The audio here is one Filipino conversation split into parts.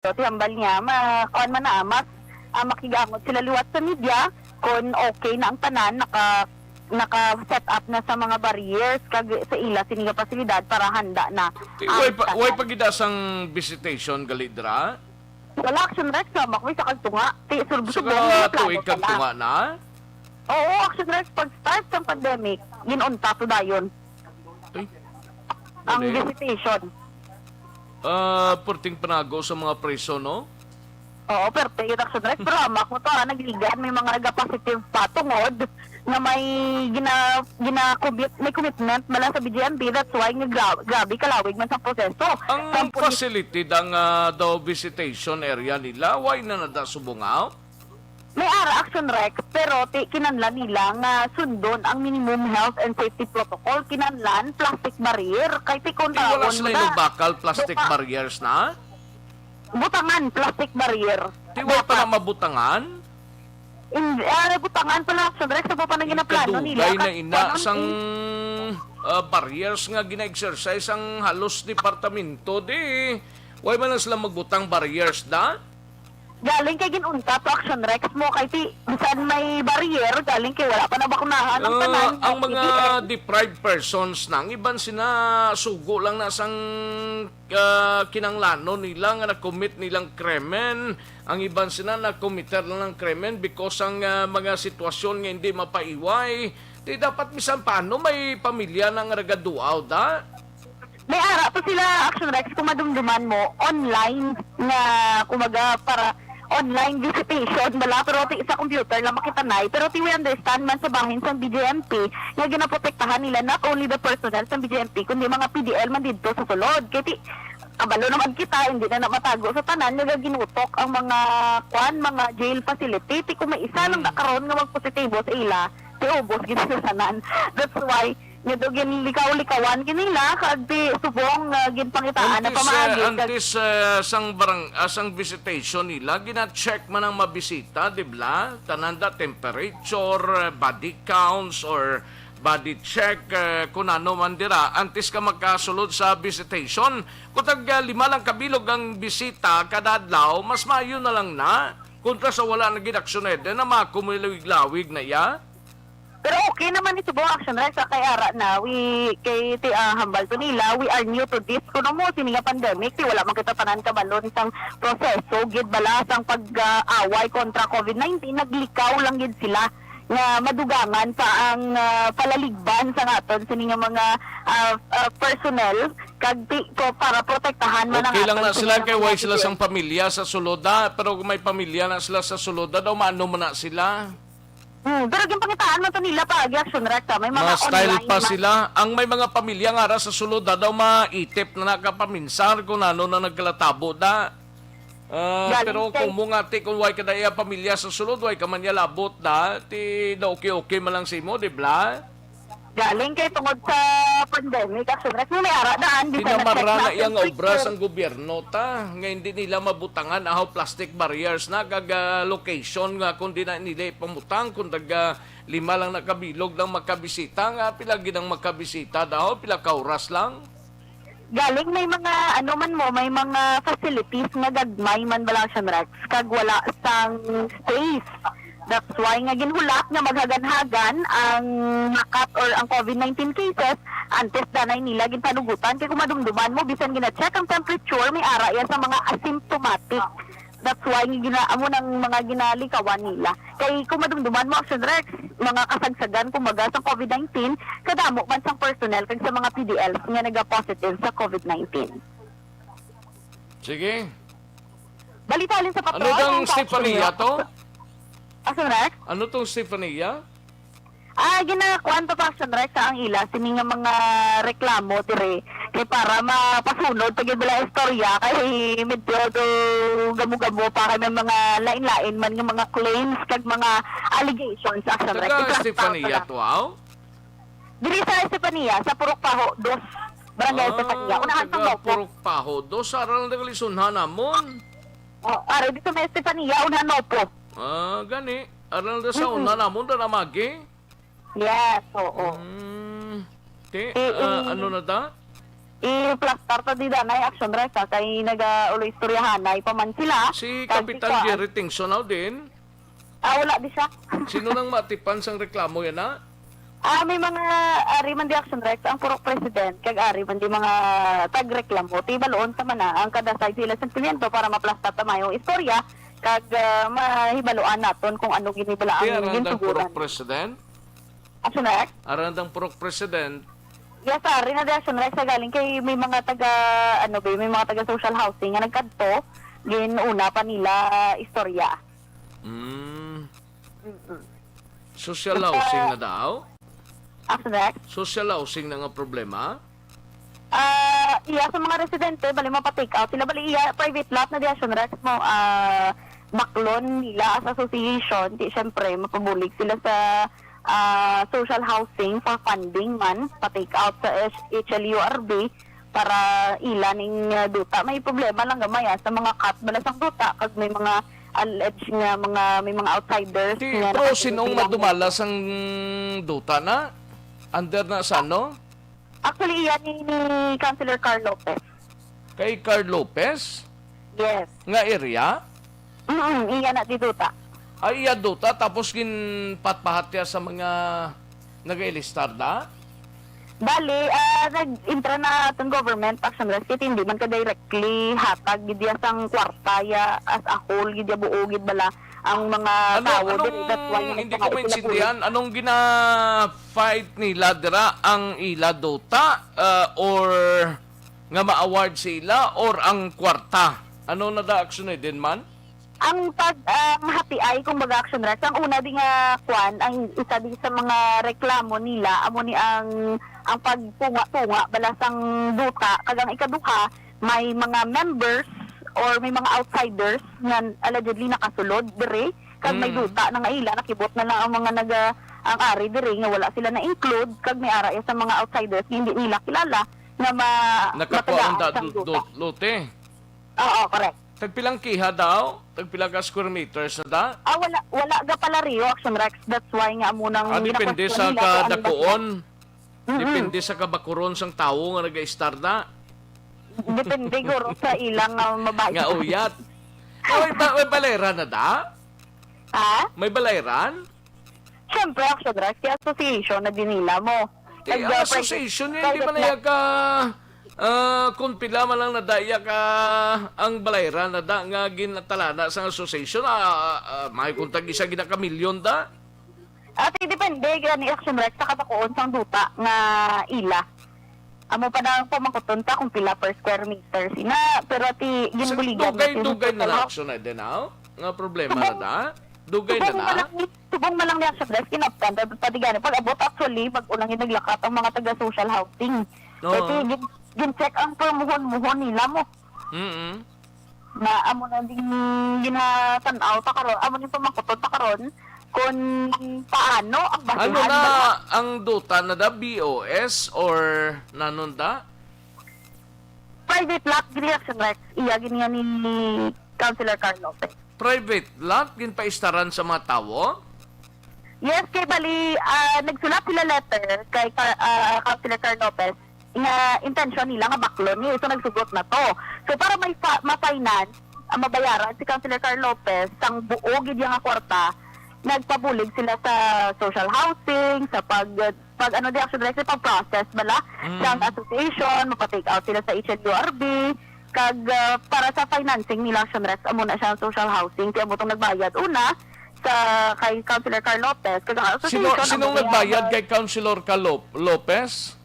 Ti hambal niya, kuan man na, makigangot sila liwat sa media kung okay na ang tanan, naka-set up na sa mga barriers kag sa ila siniga pasilidad para handa na. Way pagidasang visitation galidra. Wala action rex sa makoy sa kagtunga. Ti So sulbusubong tuig kag tunga na. Oo, action rex pag start sa pandemic, ginunta to dayon Ay, ang dali. visitation. Purting panago sa mga preso, no? Oo, perfect yung action rex. Pero amak mo to, nagligan, may mga nag-positive patungod na may may commitment mala sa BGMP. That's why grabe kalawig man sa proseso. Ang facility dang daw visitation area nila, why na nada subungaw? May ara action rex, pero kinanlan nila nga sundon ang minimum health and safety protocol. Kinanlan plastic barrier kay ti kung Wala taon sila yung bakal plastic barriers na? butangan plastic barrier. Di wala pa na mabutangan? Butangan pala action rex sa pa nang ginaplano nila. Kadugay na ina sang barriers nga gina-exercise ang halos departamento di. Why man lang sila magbutang barriers na? Galing kay ginunta to action rex mo kay ti bisan may barrier galing kay wala pa na bakunahan ang tanan. Ang mga deprived persons nang iban sina sugo lang na sang kinanglano nila nga na-commit nilang krimen. Ang iban sina na-committer lang ng krimen because ang mga sitwasyon nga hindi mapaiway. Di dapat bisan paano may pamilya nang nagaduaw da? May ara pa sila action rex kung madumduman mo online na kumaga para online visitation bala pero ti sa computer lang makitanay pero ti we understand man sa bahin sa BGMP nga ginaprotektahan nila not only the personnel sa BGMP kundi mga PDL man dito sa sulod kay ti kabalo naman kita hindi na matago sa tanan nga ginutok ang mga jail facility ti kung may isa lang nakaroon nga magpositibo sa ila ti ubos gid sa tanan. That's why nito gin likaw-likawan kinila kag di subong ginpangitaan na pamaagi Antes sang visitation nila gina-check man ang mabisita, di ba? Tananda temperature, body counts or body check kung ano man dira antes ka magkasulod sa visitation. Kung tag 5 lang kabilog ang bisita kada adlaw, mas maayo na lang na kontra sa wala na ginaksyon na makumilawig-lawig na ya. pero okay naman ito buong action rex kay ara na kay hambal to nila we are new to this kuno mo sininga pandemic ti wala man kita tanan kabalon sang proseso gid bala sang pag-away kontra COVID-19 naglikaw lang gid sila nga madugangan pa ang palaligban sa naton sininga mga personnel kag para protektahan man ang Okay lang na sila kay why sila sang pamilya sa suloda pero kung may pamilya na sila sa suloda daw maano man na sila. pero ginpangitaan mo to nila pa action rex may mga style online pa sila. Ang may mga pamilya nga ra sa sulod daw maitip na nakapaminsar kung ano na nagkalatabo da. Pero kung mo nga ti kung way ka daya pamilya sa sulod, way ka man niya labot da, ti na okay man lang si mo, di ba? galing kay tungod sa pandemic action rex may ara daan Pinamara na iyang obras ang gobyerno ta. Nga hindi nila mabutangan ahaw plastic barriers na kag location nga kung di na nila pamutang kung daga 5 lang nakabilog lang makabisita nga pila ginang makabisita daw pila ka oras lang. galing may mga may mga facilities nga gagmay man bala action rex kag wala sang space. That's why nga ginhulat nga maghagan-hagan ang nakat or ang COVID-19 cases antes danay nila ginpanugutan kay kung madumduman mo bisan gina-check ang temperature may ara yan sa mga asymptomatic. That's why ginaamo ng mga ginalikawan nila. Kay kung madumduman mo action rex mga kasagsagan kumaga sa COVID-19 kadamo man sang personnel kag sa mga PDLs nga naga-positive sa COVID-19. Sige. Balitalin sa patron. Ano dang Stefania to? Action rex? Ano tong Stefania? Ginakuan pa action rex sa ang ila sini nga mga reklamo dire kay para mapasunod pag bala istorya kay medyo do gamo-gamo para may mga lain-lain man nga mga claims kag mga allegations sa action rex. Taga Stefania to, wow? Dili sa Estefania sa Purok Paho 2 Barangay Estefania. Unahan sa taga Mopo. Purok Paho. Dos aral na nagalisunhan namon. Ara dito sa Estefania unahan Mopo. Gani. Aral na sa una namon na namagi. Yes, oo. Okay. Ano na ta? i-plaster ta di danay action Rex kay naga-ulo istoryahanay pa man sila. Si Kag Kapitan ikaw, Jerry Tingsonaw din. wala di siya. Sino nang matipan sang reklamo yan na? May mga ari man di action Rex ang purok president kag ari man di mga tagreklamo ti baloon sa mana ang kada side sila sentimiento para maplastar ta mayo istorya kag mahibaluan naton kung ano ginibala Di ang arandang purok ginsuguran. president? Action Rex? Arandang purok president? Yes, ari na di action Rex sa galing kay may mga taga may mga taga social housing nga nagkadto ginuna pa nila istorya. Social housing na daw? Action Rex? Social housing na nga problema? Iya sa mga residente bali mapa-take out sila bali iya private lot na di action Rex mo baklon nila as association di syempre mapabulig sila sa social housing for funding man pa-take out sa HLURB para ila ning duta may problema lang gamay sa mga cut balasang duta kag may mga alleged nga may mga outsiders Di, nga pero nakasunog sinong silang- madumalas ang duta na? Under na sa ano? Actually iyan ni Councilor Carl Lopez. Kay Carl Lopez? Yes. Nga area? Iyan na di duta. Ay, iya duta, tapos ginpatpahatya sa mga nag-ilistar na? Bali, nag-intra na itong government action rescue, hindi man ka directly hatag, gidya sang kwarta, ya, as a whole, gidya buo, gid bala, ang mga tao doon. That's why Hindi ko maintindihan, anong gina-fight nila dira? Ang ila duta or nga ma-award sila or ang kwarta? Ano na da action din man? Ang hati ay kung baga action rights, ang una di nga kwan, ang isa di sa mga reklamo nila, amo ni ang pagtunga-tunga balasang duta, kagang ikaduha, may mga members or may mga outsiders nga allegedly nakasulod dire, kag may duta na nga ila, nakibot na lang ang mga ang ari dire nga wala sila na-include, kag may ara sa mga outsiders hindi nila kilala na Nakakuha ang matagaan sang lote. Oo, correct. Tagpilang kiha daw? Tagpilang ka square meters na da? Wala ga pala Rio Action Rex. That's why nga munang Depende sa kadakuon. Depende sa kabakuron sang tao nga nag-star na. Depende guro sa ilang mabayad. Nga uyat. May balayran na da? Ha? May balayran? Siyempre, Action Rex, yung association na dinila mo. Association yan, di man na ka kung pila man lang nadaya ka ang balayran na da nga ginatalana sa association may kuntag isa gina ka milyon da. At depende ni Action Rex sa katakoon sang duta nga ila. Amo pa na pamangkuton ta kung pila per square meter sina pero ti ginbuligan Dugay na lang action na din nga problema na da. Dugay na na. Tubong malang ni Action Rex kinaptan patigani pag abot actually pag ulang naglakat ang mga taga social housing. Kasi gin-check ang permuhon-muhon nila mo. Na amo na din ginatanaw ta karon, amo ni pamangkuton ta karon kung paano ang basihan. Ano na ang duta na da? BOS or nanon da? Private lot gini Action Rex, iya gini ni Councilor Carl Lopez. Private lot ginpaistaran sa mga tawo? Yes, kay bali nagsulat sila letter kay Councilor Carl Lopez nga intention nila nga baklon niya. So nagsugot na to. So para may ma-finance, mabayaran si Councilor Carl Lopez sang buo gid nga kwarta, nagpabulig sila sa social housing, sa pag ano di action like sa pag-process bala sang association, mapa-take out sila sa HLURB, kag para sa financing nila action rex amo na siya ang social housing kaya mo tong nagbayad una sa kay Councilor Carl Lopez kag ang association Sinong nagbayad kay Councilor Lopez?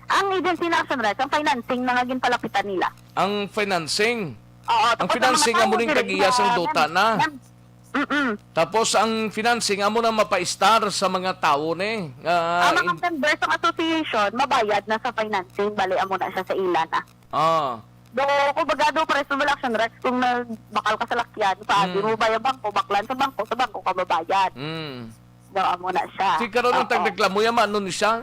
ang agency na action rex ang financing na nga ginpalapitan nila. Ang financing. Oo, Ang financing amo ning tagiyas ang duta na. Tapos ang financing amo na mapaistar sa mga tao ni. Ang mga members ng association mabayad na sa financing, bali amo na siya sa ila na. Do kumbaga do preso wala action rex kung bakal ka sa lakyan, paagi mo bayad bangko, baklan sa bangko ka mabayad. Do amo na siya. Si karon ang tagreklamo yaman ano ni siya?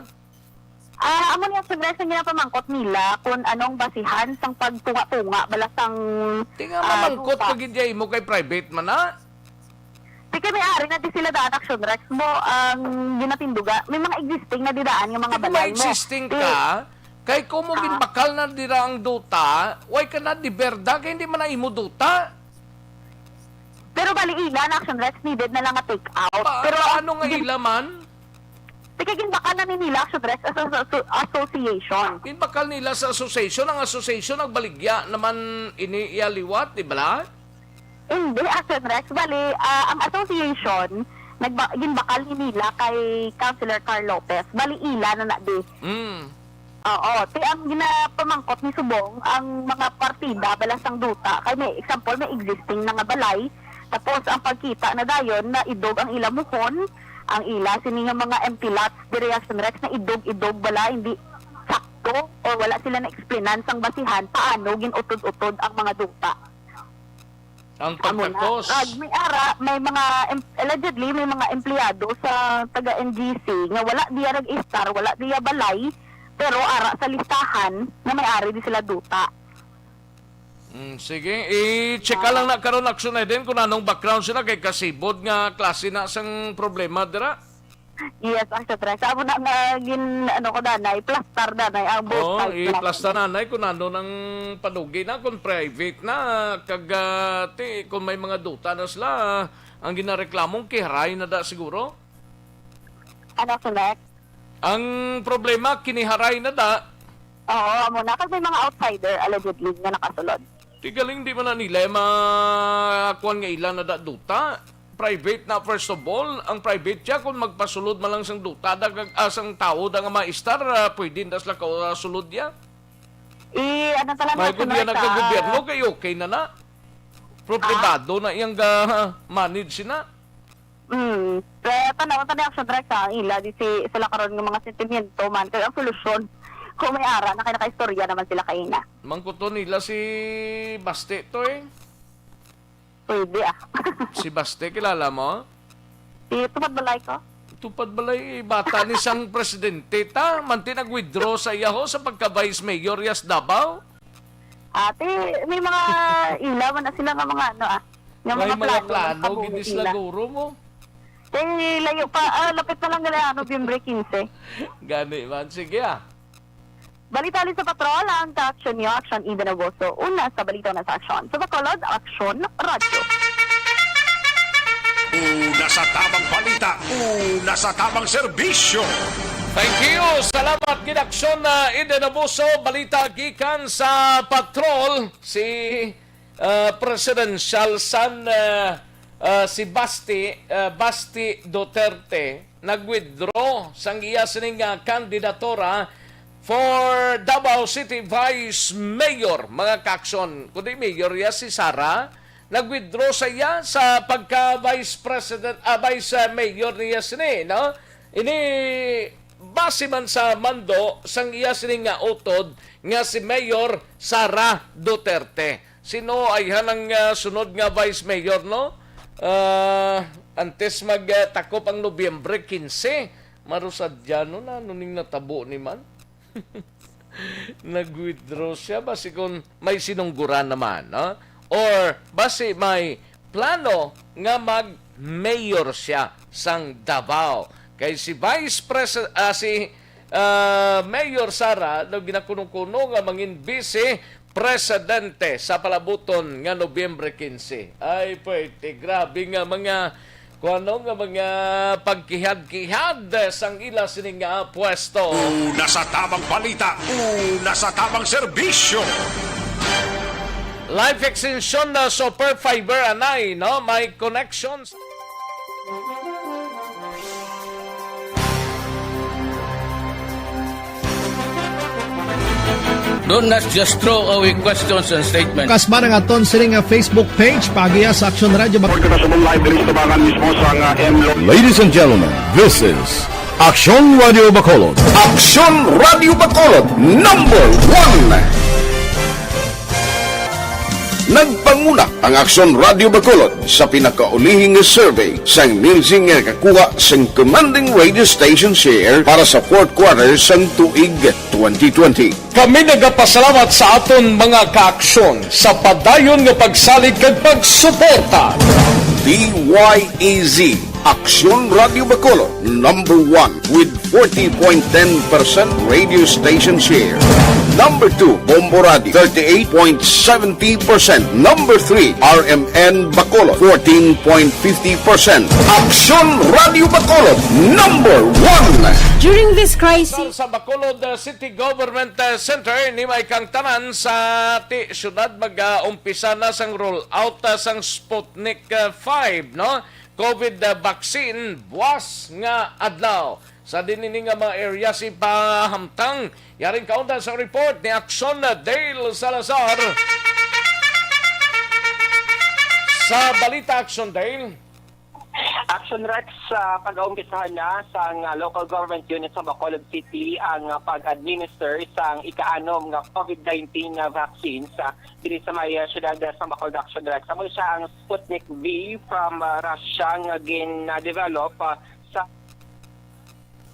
Amo niya sa rex nga pamangkot nila kung anong basihan sang pagtunga-tunga balasang Tinga mamangkot pagidya mo kay private man na. Di kami ari na di sila daan action rex mo ang ginatinduga. May mga existing na didaan ng mga balay mo. May existing ka, Kay kung mo ginbakal na dira ang duta, why ka na di berda, kay hindi man na imo duta. Pero bali ilan action rex needed na lang nga take out. Pero Ano nga ilaman? Sige, baka na nila action rex as association. Ginbakal nila sa association, ang association nagbaligya naman iniiyaliwat, di ba? Hindi action rex. Bali, ang association, ginbakal nila kay Councilor Carl Lopez. Bali ilan na di. Oo, ang ginapamangkot ni Subong, ang mga partida, balasang duta, kay may example, may existing na nga balay, tapos ang pagkita na dayon na idog ang ilamuhon, ang ila, sini nga mga empty lots, di reaction rex na idog bala, hindi sakto, o wala sila na explainan sang basihan, paano ginutod-utod ang mga duta. Ang pagkakos. May mga, allegedly, may mga empleyado sa taga-NGC nga wala diya nag-istar, wala diya balay, pero ara sa listahan na may-ari di sila duta. Sige, i-check ka lang na karon action na din kung anong background sila kay kasibod nga klase na sang problema dira. Yes, ang sa amo na nga ano ko danay, plastar danay ang both Oo, sides. i-plasta nanay kung ano ng padugi na, kung private na, kagati, kung may mga duta na sila, ang ginareklamong kiharay na da siguro. Ano sa next? Ang problema, kiniharay na da, Oo, amo na. Kasi may mga outsider, allegedly, na nakasulod. tigaling di man na nila makuan nga ilan na da duta. Private na first of all, ang private siya kung magpasulod man lang sang duta, asang tao da nga maistar, pwede na sila kasulod ya. Ano talaga May kung yan nagka-gobyerno, kay okay na na. Pero privado na iyang manage na. Tanaw action direct sa ila, di sila karon ng mga sentimento man. Kaya ang solusyon, kung may ara, na kinaka-istorya naman sila kaina. Mangkuto nila si Baste to eh. Pwede Si Baste, kilala mo? Tupad balay ko? Tupad balay, bata ni sang presidente ta. Manti nag-withdraw sa iyaho sa pagka-vice mayor Yas Davao. Ate, may mga ilawan na sila ng mga ano May mga plano, gindi sila guro mo. Layo pa, lapit na lang nila Nobyembre 15. Gani man, sige Balita ulit sa patrol, ang ka-action nyo, Action Ida Naboso. Una sa balita na sa action. Sa Bacolod, Action Radio. Una sa tamang balita, una sa tamang serbisyo. Thank you. Salamat ginaksyon na Ida Naboso. Balita gikan sa patrol si Presidential son si Basti Duterte nag-withdraw sang iya sining kandidatura for Davao City Vice Mayor, mga kaksyon. Kundi Mayor ya si Sara, nag-withdraw sa iya sa pagka-Vice President, Vice Mayor niya sini, no? Ini base man sa mando sang iya sini nga utod nga si Mayor Sara Duterte. Sino ay hanang sunod nga Vice Mayor, no? Antes magtakop ang Nobyembre 15, marusadyano na nuning natabo ni man. Nag-withdraw siya basi kung may sinungguran naman, no? Or basi may plano nga mag-mayor siya sang Davao. Kay si Vice President, Mayor Sara, na ginakuno-kuno nga mangin vice presidente sa palabuton nga Nobyembre 15. Ay, pwede, grabe nga mga kuano nga mga pagkihad-kihad sang ila sining nga pwesto. Una sa tamang balita, una sa tamang serbisyo. Life extension na super fiber anay, no? May connections. Don't not just throw away questions and statements. Kasma ng aton sining nga Facebook page pagiya sa Action Radio. Ladies and gentlemen, this is Action Radio Bacolod. Action Radio Bacolod, number 1. Nagpanguna ang Action Radio Bacolod sa pinakaulihing survey sa nilsing nga kakuha sa commanding radio station share para sa fourth quarter sa tuig 2020. Kami nagapasalamat sa aton mga kaaksyon sa padayon nga pagsalig kag pagsuporta. DYEZ Aksyon Radio Bacolod, number 1 with 40.10% radio station share. Number 2, Bombo Radio, 38.70%. Number 3, RMN Bacolod, 14.50%. Aksyon Radio Bacolod, number 1. During this crisis, Sa Bacolod City Government Center ni may kang tanan sa ti syudad mag-umpisa na sang roll out sang Sputnik 5 no COVID vaccine buwas nga adlaw sa dinini nga mga area si pahamtang yaring kauntan sa report ni Action Dale Salazar sa balita Action Dale. Action Rex, pag-aumpisahan na sa local government unit sa Bacolod City ang pag-administer sa ika-anom nga COVID-19 vaccine sa diri sa may syudad sa Bacolod. Action Rex. Amo siya ang Sputnik V from Russia nga gin-develop sa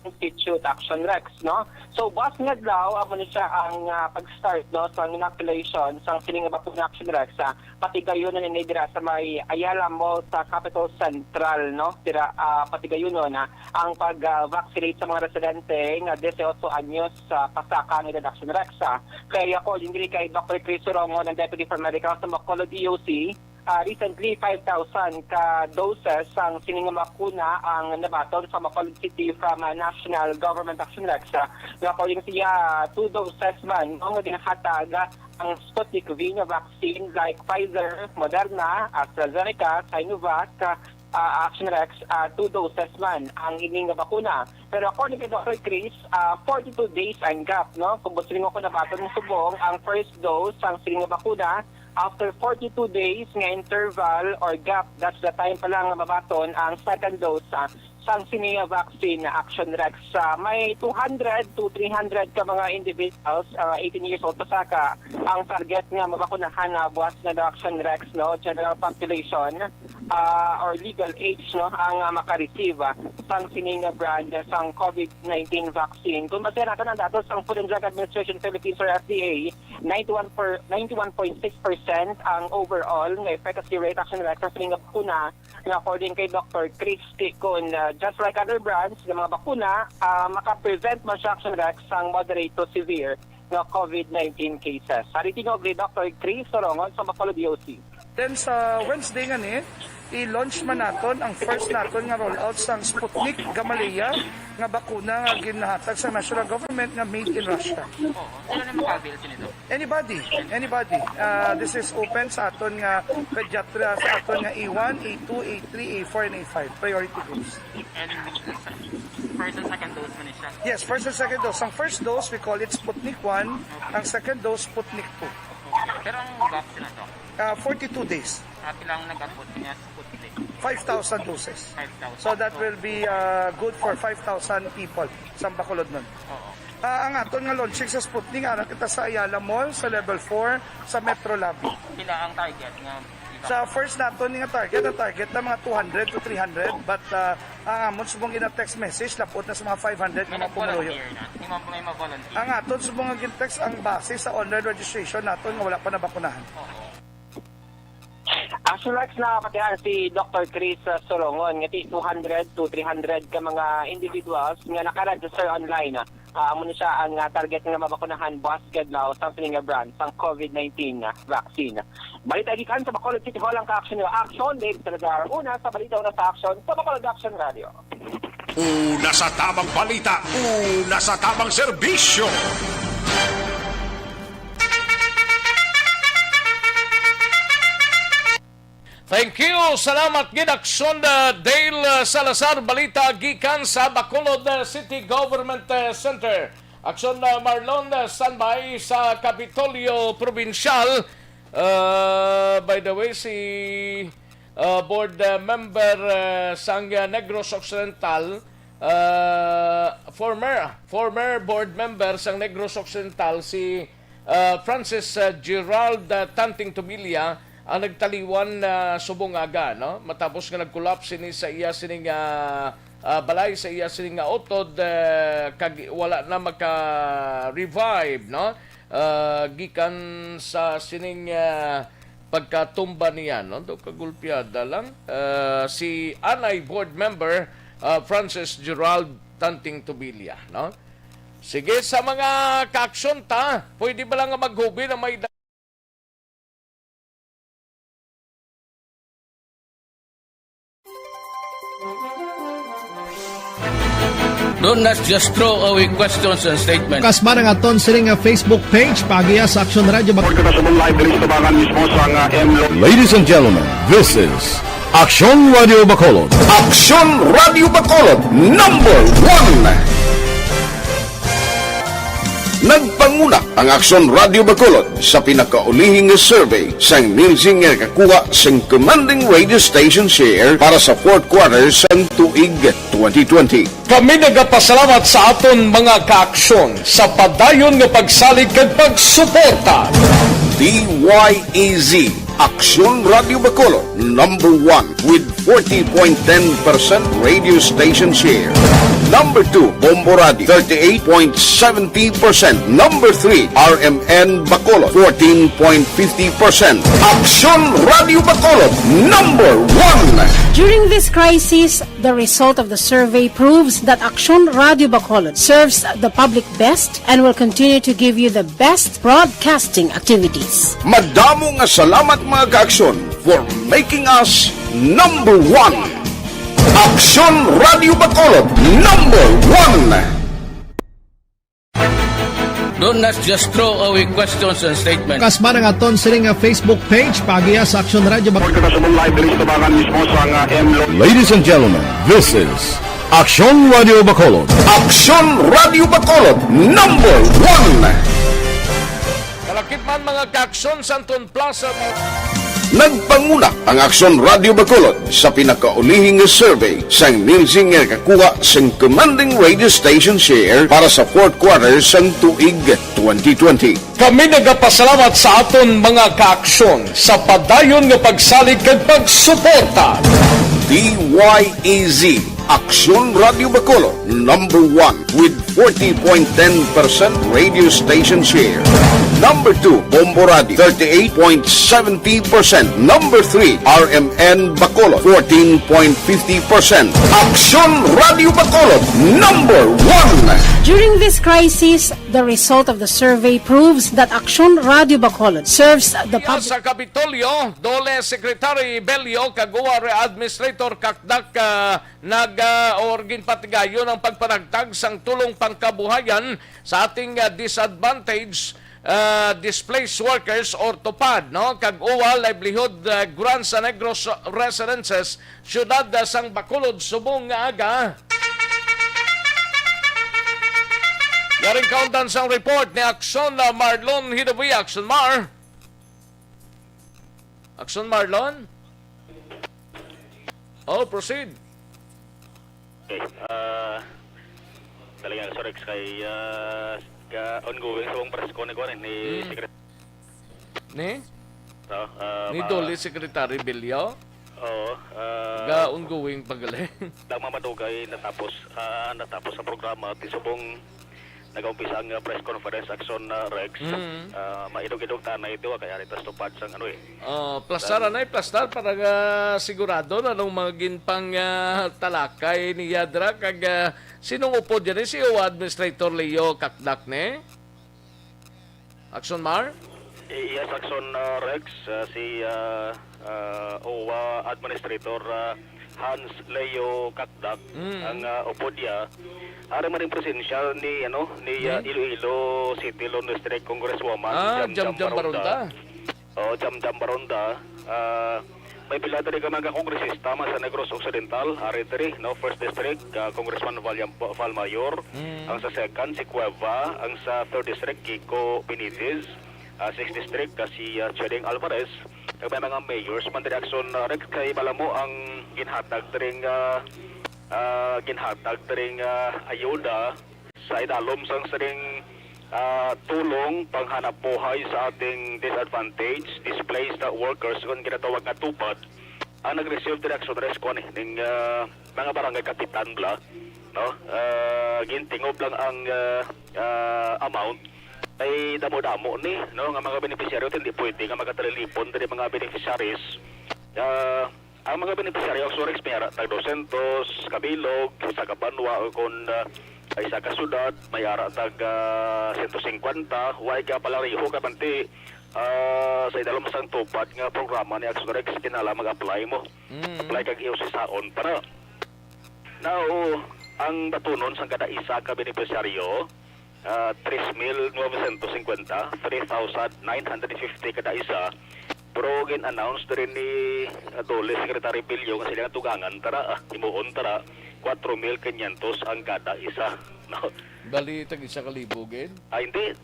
Institute Action Rex, no? So, buwas nga daw, amo siya ang pag-start no, sa inoculation sa sining bakuna Action Rex patigayunon ni dira sa may Ayala Mall sa Capital Central, no? Dira patigayunon ang pag-vaccinate sa mga residente nga 18 anyos sa pasaka ng Action Rex. Kaya according kay Dr. Chris Sorongo ng Deputy for Medical sa Bacolod DOC, recently 5,000 ka doses ang sining bakuna ang nabaton sa Bacolod City from National Government Action Rex. According siya, 2 doses man ang ginahatag ang Sputnik V na vaccine like Pfizer, Moderna, AstraZeneca, Sinovac, Action Rex, 2 doses man ang ining bakuna. Pero according kay Dr. Chris, 42 days ang gap, no? Kung gusto ko nabaton ng subong, ang first dose ang sining bakuna after 42 days nga interval or gap, that's the time pa lang mabaton ang second dose sa sining vaccine na Action Rex. May 200 to 300 ka mga individuals, 18 years old pasaka, ang target nga mabakunahan na buwas na Action Rex, no? General population or legal age, no? Ang makareceive sang sining brand sang COVID-19 vaccine. Kung base natin ang datos ng Food and Drug Administration Philippines or FDA, 91.6% ang overall nga efficacy rate Action Rex sa sining bakuna nga according kay Dr. Chris Ticon. Just like other brands ng mga bakuna, maka-prevent mo siya Action Rex ang moderate to severe na COVID-19 cases. Haritingog ni Dr. Chris Sorongon sa Bacolod DOC. Then sa Wednesday nga ni, i-launch man naton ang first naton nga rollout sang Sputnik Gamaleya nga bakuna nga ginahatag sa national government nga made in Russia. Ano na makabil nito? Anybody. This is open sa aton nga pediatra, sa aton nga A1, A2, A3, A4, and A5 priority groups. And first and second dose mo siya? Yes, first and second dose. Ang first dose we call it Sputnik 1, ang second dose Sputnik 2. Pero ang vaccine na to? 42 days. Ilang nag-apot niya Sputnik? 5,000 doses. 5,000. So that will be good for 5,000 people sa Bacolod nun. Oo. Ang aton nga launching sa Sputnik, anak kita sa Ayala Mall, sa level 4, sa Metro Lobby. Pila ang target nga? Sa first naton nga target, ang target na mga 200 to 300, but ang amon subong gina-text message, lapot na sa mga 500 nga mga pumuloyo. Hindi mo may mag-volunteer. Ang aton subong nga gin-text ang base sa online registration naton nga wala pa nabakunahan. Action Rex na patihan si Dr. Chris Sorongon, ngati 200 to 300 ka mga individuals nga naka-register online. Amo na siya ang target nga mabakunahan basket law sa sining brand sang COVID-19 vaccine. Balita gikan sa Bacolod City Hall ang ka-action nyo. Action, Dave Salazar. Una sa balita, una sa action sa Bacolod Action Radio. Una sa tamang balita, una sa tamang serbisyo. Thank you. Salamat gid Action Dale Salazar balita gikan sa Bacolod City Government Center. Action Marlon standby sa Kapitolyo Provincial. By the way, si board member sang Negros Occidental, former board member sang Negros Occidental si Francis Gerald Tanting Tumilya ang nagtaliwan na subongaga, no? Matapos nga nag-collapse ni sa iya sining balay sa iya sining otod kag wala na maka-revive, no? Gikan sa sining pagkatumba niya, no? Do kagulpiada lang. Si Anay board member Francis Gerald Tanting Tubilia, no? Sige, sa mga ka-aksyon ta, pwede ba lang maghubi na may Don't not just throw away questions and statements. Kasbarang aton siring nga Facebook page pagiya sa Aksyon Radio Bacolod. Ladies and gentlemen, this is Aksyon Radio Bacolod. Aksyon Radio Bacolod, number 1. Nagpanguna ang Aksyon Radio Bacolod sa pinakaulihing survey sang Nilsing nga kakuha sang commanding radio station share para sa fourth quarter sang tuig 2020. Kami nagapasalamat sa aton mga kaaksyon sa padayon nga pagsalig kag pagsuporta. DYEZ Aksyon Radio Bacolod, number 1 with 40.10% radio station share. Number 2, Bombo Radio, 38.70%. Number 3, RMN Bacolod, 14.50%. Aksyon Radio Bacolod, number 1. During this crisis, the result of the survey proves that Aksyon Radio Bacolod serves the public best and will continue to give you the best broadcasting activities. Madamo nga salamat mga kaaksyon for making us number 1. Aksyon Radio Bacolod, number 1. Don't not just throw away questions and statements. Kasbarang aton siring nga Facebook page pagiya sa Aksyon Radio Bacolod. Ladies and gentlemen, this is Aksyon Radio Bacolod. Aksyon Radio Bacolod, number 1. Kalakip man mga kaaksyon sa Anton Plaza. Nagpanguna ang Aksyon Radio Bacolod sa pinakaulihing survey sang Nilsing nga kakuha sang commanding radio station share para sa fourth quarter sang tuig 2020. Kami nagapasalamat sa aton mga kaaksyon sa padayon nga pagsalig kag pagsuporta. DYEZ Aksyon Radio Bacolod, number 1 with 40.10% radio station share. Number 2, Bombo Radio, 38.70%. Number 3, RMN Bacolod, 14.50%. Aksyon Radio Bacolod, number 1. During this crisis, the result of the survey proves that Aksyon Radio Bacolod serves the public. Sa Kapitolyo, Dole Secretary Belio Kagua Administrator Kakdak nag-orgin patigayon ang pagpanagtag sang tulong pangkabuhayan sa ating disadvantaged displaced workers or TUPAD, no? Kag-uwa livelihood grant sa Negros residences syudad sang Bacolod subong nga aga. Yaring kaundan sang report ni Aksyon Marlon Hidawi. Aksyon Mar. Aksyon Marlon. Oh, proceed. Okay. Talagang sorry kay ongoing sa mong press con ni Secretary. Ni? So, Ni Dole Secretary Belio. Oo. Ga ongoing pagaling. Lang mamadugay natapos sa programa at isubong nag-umpisa ang press conference Aksyon Rex. Maidog-idog tanay ito kaya ritas tupad sang ano eh. Plastar plastar para sigurado na nung maging pang talakay ni Yadra kag sinong upo dyan si Administrator Leo Kakdak ne? Aksyon Mar? Yes, Aksyon Rex, si OWA Administrator Hans Leo Kakdak ang upo diya. Ari man rin presensyal ni Iloilo City Law District Congresswoman Jam Baronda. Jam Baronda. May pila tari ka mga kongresista sa Negros Occidental, ari tari, First District, Congressman Valmayor. Ang sa second, si Cueva. Ang sa third district, Kiko Benitez. 6th district, si Chedeng Alvarez. May mga mayors, man tari Aksyon Rex, kay malamo ang ginhatag taring ayuda sa idalom sang saring tulong panghanap buhay sa ating disadvantaged displaced workers kung ginatawag nga tupad ang nag-receive direction rescue ng mga barangay kapitan bla no gintingob lang ang amount ay damo-damo ni no nga mga beneficiaryo hindi pwede nga magatalilipon diri mga beneficiaries. Ang mga beneficiaryo sa Sorex may ara tag 200 kabilog sa kabanwa o kon isa ka syudad may ara tag 150 way ka pala riho ka banti sa idalom sang tupad nga programa ni Sorex kinala mag-apply mo. Apply kag iyo sa saon para. Now, ang batunon sa kada isa ka beneficiaryo 3,950, 3,950 kada isa. Pero gin-announce na rin ni Dole, Secretary Pilio, nga sila tugangan, tara, imuon, tara, 4,500 ang kada isa. No? Bali, tag isa kalibugin? Hindi,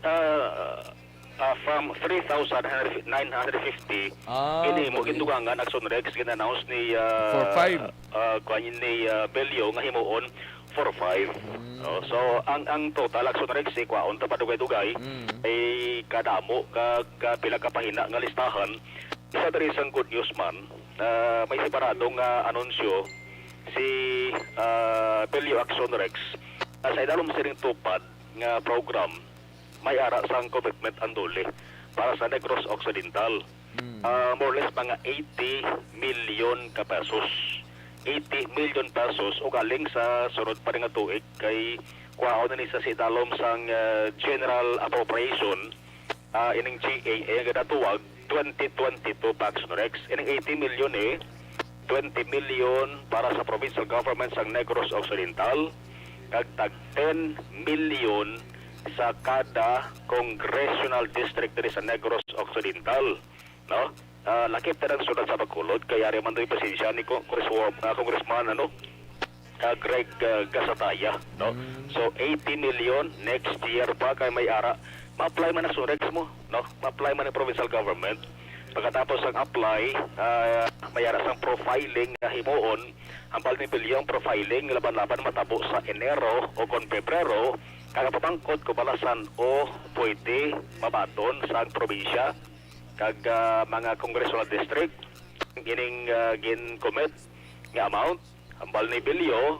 from 3,950, ini mo gintugangan, Action Rex, gin-announce ni 4,500. Ni Pilio, nga himuon, 4-5. So ang total Action Rex kwaon ta padugay-dugay ay kadamo pila ka pahina nga listahan. Isa diri sang good news man may separadong anunsyo si Pelio Action Rex sa idalom siring tupad nga program may ara sang commitment andole para sa Negros Occidental. More or less mga 80 million ka pesos. 80 million pesos o galing sa sunod pa rin nga tuig kay kwaon na ni sa sidalom sang General Appropriation ining GAA nga natuwag 2022 Action Rex. Ining 80 million 20 million para sa provincial government sang Negros Occidental kag tag 10 million sa kada congressional district diri sa Negros Occidental, no? Lakip tarang sulat sa Bacolod kaya rin man do'y pasensya ni Congressman Greg Gasataya, no? So 80 million next year pa kay may ara ma-apply man ang Sorex mo, no? Ma-apply man ang provincial government. Pagkatapos ang apply may ara sang profiling nga himuon ang palnipilyong profiling laban-laban matabo sa Enero o kon Pebrero kagapapangkot ko balasan o pwede mabaton sa probinsya kag mga congressional district gining gin-commit nga amount hambal ni Bilyo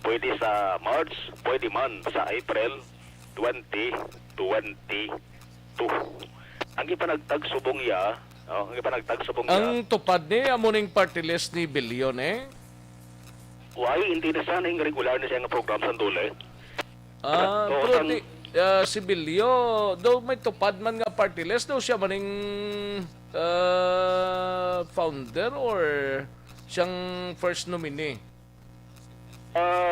pwede sa March, pwede man sa April 2022. Ang ipanagtag-subong ya, ang tupad ni amuning party list ni Bilyon why hindi na sana yung regular na siya nga program sa Dole. Pero si Bilyo, daw may tupad man nga party list, daw siya maning founder or siyang first nominee?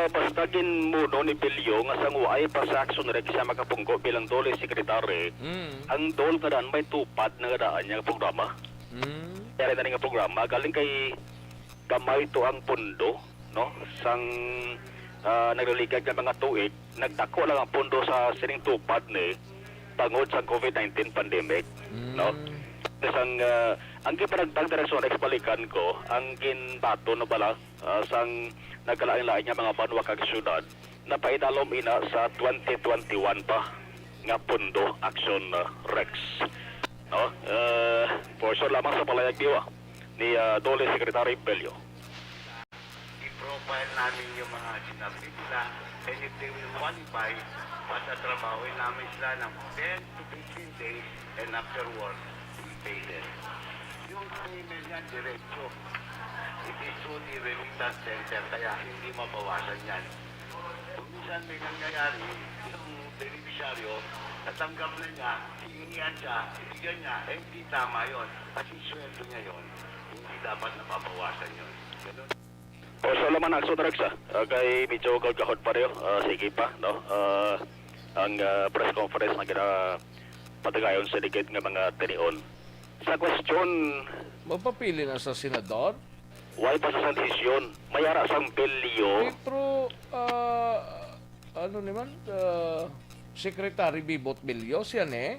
Basta ginmuno ni Bilyo nga sang waay pa sa Action Rex siya makapungko bilang Dole Secretary. Ang Dole kadaan may tupad na kadaan niya programa. Kaya rin nga programa, galing kay gamay to ang pundo, no? Sang nagliligag ng mga tuig, nagdako lang ang pundo sa sining tupad ni tungod sa COVID-19 pandemic, no? Sang ang gipanagtag na Rex balikan ko, ang ginbato na bala sang nagkalain-lain nga mga banwa kag syudad na paidalom ina sa 2021 pa nga pundo Action Rex, no? For sure lamang sa palayag diwa ni Dole Secretary Bello. I-profile namin yung mga sinabi nila and if they will qualify, pasatrabawin namin sila ng 10 to 15 days and afterwards, we pay them. Yung email niyan, diretso. It is through the remittance center, kaya hindi mabawasan yan. Kung minsan may nangyayari, yung beneficiaryo, natanggap na niya, hihingihan siya, ibigyan niya, hindi tama yun. Kasi sweldo niya yun, hindi dapat napabawasan yun. Ganun. O so laman Action Rex kay medyo kahod pa rin, sige pa, no? Ang press conference na patagayon sa ligid nga mga tinion. Sa question, mapapili na sa senador? Why pa sa desisyon? Mayara sang Belyo. Pero, ano naman, Secretary Bibot Belyo, siya Lain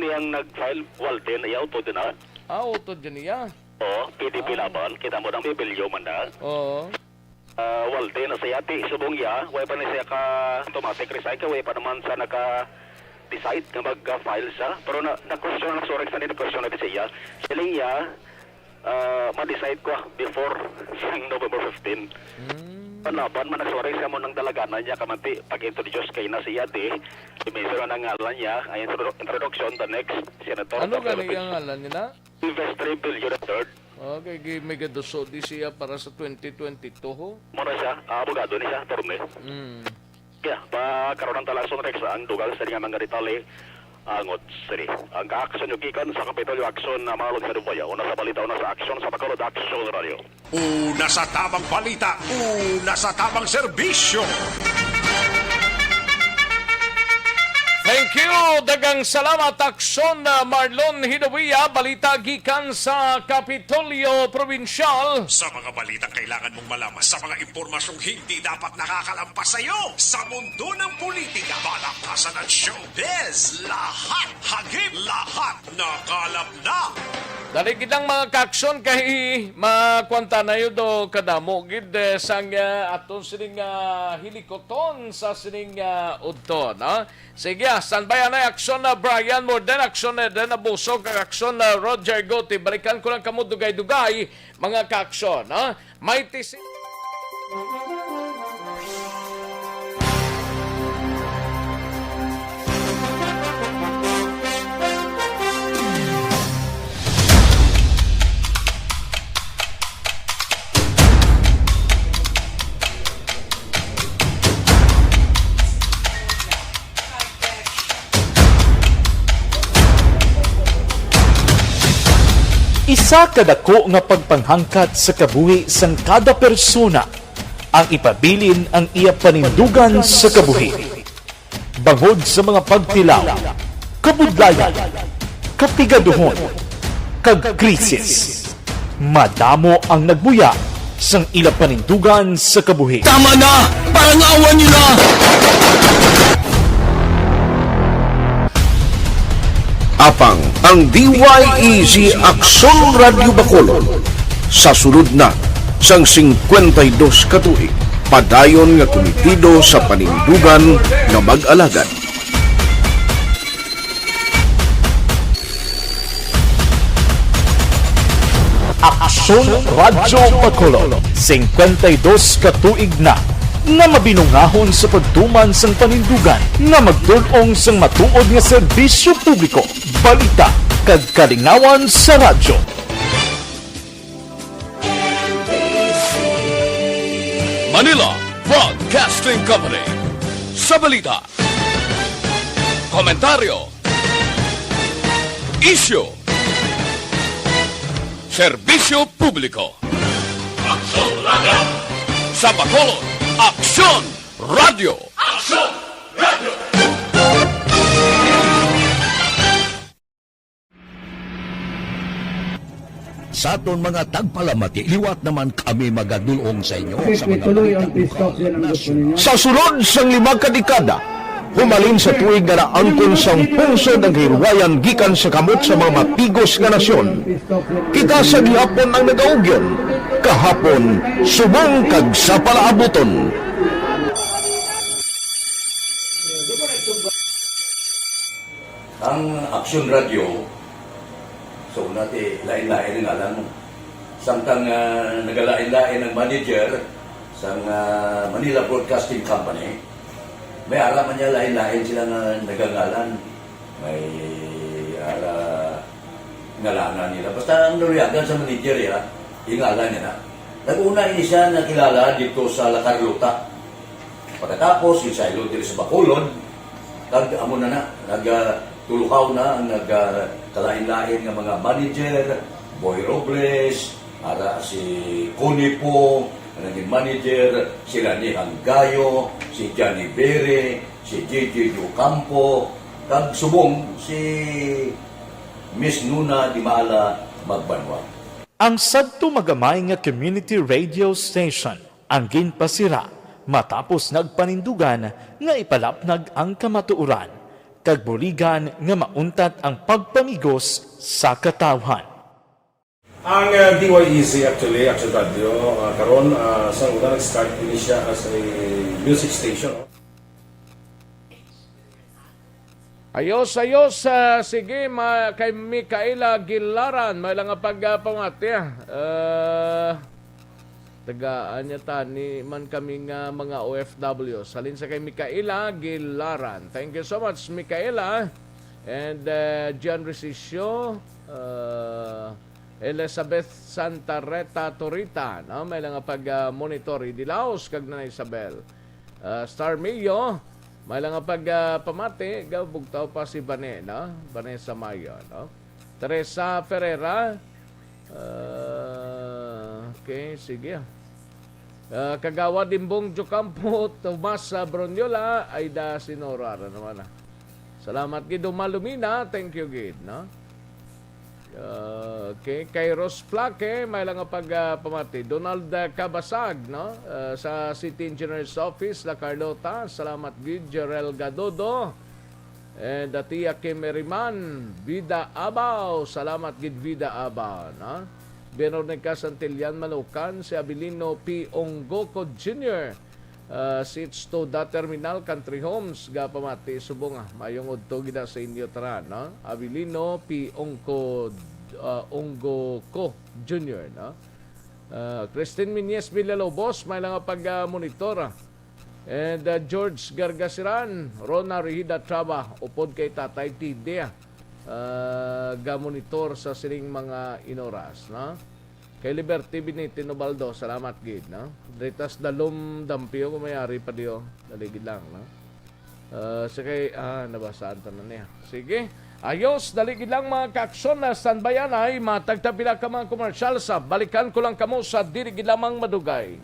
niyang nag-file, Walden, ay auto din na. Auto din niya? PDP laban, kita mo ng Belyo man na. Walden, na sayati, subong ya, why pa na siya ka automatic recycle, why pa naman sa decide na mag-file siya. Pero na-question na Sorex na question na siya. Siling ya, ma-decide ko before November 15. Panaban man nagsuwari siya mo ng dalaganan niya kamanti pag-introduce kay na siya di i-mention ang ngalan niya ay introduction the next senator. Ano galing ang ngalan niya na? Invest 3 billion third. Okay, may gaduso di siya para sa 2022 ho. Muna siya, abogado ni siya, torne. Kaya, pagkaroon ng talasong Rex, ang dugal sa nga mga ritali, angot siri. Ang ka-action yung gikan sa Kapitolyo Action na malog sa Dumbaya. Una sa balita, una sa action sa Bacolod Action Radio. Una sa tamang balita, una sa tamang serbisyo. Thank you! Dagang salamat, Aksyon Marlon Hidawiya, balita gikan sa Kapitolyo Provincial. Sa mga balitang kailangan mong malaman, sa mga impormasyong hindi dapat nakakalampas sa iyo, sa mundo ng politika, balakasan at showbiz, lahat, hagip, lahat, nakalap na. Dali gidang mga kaksyon kay makwanta na yun do kadamo gid sang aton sining hilikoton sa sining udton. Sige, standby na aksyon na Brian Morden, aksyon na din na busog, aksyon na Roger Gotti. Balikan ko lang kamo dugay-dugay mga kaksyon. May tisi... Isa kadako nga pagpanghangkat sa kabuhi sang kada persona ang ipabilin ang iya panindugan sa kabuhi. Bangod sa mga pagtilaw, kabudlayan, kapigaduhon, kagkrisis. Madamo ang nagbuya sang ila panindugan sa kabuhi. Tama na! Parang awan nyo na! Apang ang DYEZ Aksyon Radio Bacolod sa sulod na sang 52 katuig padayon nga komitido sa panindugan nga mag-alagad. Aksyon Radio Bacolod 52 katuig na nga mabinungahon sa pagtuman sang panindugan nga magdulong sang matuod nga serbisyo publiko, balita kag kalingawan sa radyo. Manila Broadcasting Company. Sa balita, komentaryo, issue, serbisyo publiko. Aksyon Radio! Sa Bacolod, Aksyon Radio! Aksyon Radio! Sa aton mga tagpalamati, liwat naman kami magadulong sa inyo sa mga Sa sulod sang 5 kadekada, humalin sa tuig nga naangkon sang pungsod ang hirwayan gikan sa kamot sa mga mapigos nga nasyon. Kita sa gihapon ang nagaugyon, kahapon subong kag sa palaabuton. ang Aksyon Radio. So nati lain-lain nga lang. Samtang nagalain-lain ang manager sa Manila Broadcasting Company, may alaman niya lain-lain sila na nagangalan. May ngalanan nila. Basta ang naruyagan sa manager ya, ingalan niya na. Nag-una ini siya nakilala dito sa La Carlota. Pagkatapos, yung sa ilo dito sa Bacolod, amo na nagtulukaw na ang nagkalain-lain ng mga manager, Boy Robles, si Connie po, naging manager, si Rani Hanggayo, si Johnny Bere, si J.J. Ocampo, kag subong si Miss Nuna Di Maala Magbanwa. Ang sadto magamay nga community radio station ang ginpasira matapos nagpanindugan nga ipalapnag ang kamatuuran kag buligan nga mauntat ang pagpamigos sa katawhan. Ang DYEZ actually, Action Radio, karon sa una nag-start din siya as a music station. Ayos, sige, kay Micaela Gilaran, may lang pagpamati. tagaan niya ta ni man kaming mga OFW. Salin sa kay Micaela Gilaran. Thank you so much, Micaela. And Gian Recicio, Elizabeth Santa Rita Torita, no? May lang pag-monitor Dilaos kag na Isabel. Star Mio, may lang pamati, bugtaw pa si Bane, no? Vanessa Mayo, no? Teresa Ferreira, okay, sige. Kagawa Dimbong Jocampo, Tomas Bronyola, Aida Sinora, naman na. Salamat gid Malumina, thank you gid, no? Okay, kay Ros Plaque, may lang pamati. Donald Cabasag, no? Sa City Engineer's Office, La Carlota, salamat gid. Jerel Gadodo, and Tia Kim Meriman, Vida Abaw, salamat gid Vida Abaw, no? Veronica Santillan Malukan, si Abilino P. Ongoko Jr., Sits to the Terminal Country Homes, pamati subong mayong udto gida sa inyo tara, no? Abilino P. Ongoko Jr., no? Christine Minyes Villalobos, may lang pag-monitor. And George Gargasiran, Rona Rihida Traba, upod kay Tatay Tidea, ga-monitor sa siling mga inoras, no? Kay Liberty Biniti Nobaldo, salamat gid, no? Ritas Dalom Dampio, kumayari pa diyo, daligid lang, no? Sa kay, nabasaan ta na niya. Sige, ayos, daligid lang mga kaaksyon na standbayan ay matagtapila ka mga komersyal sa balikan ko lang kamo sa dirigid lamang madugay.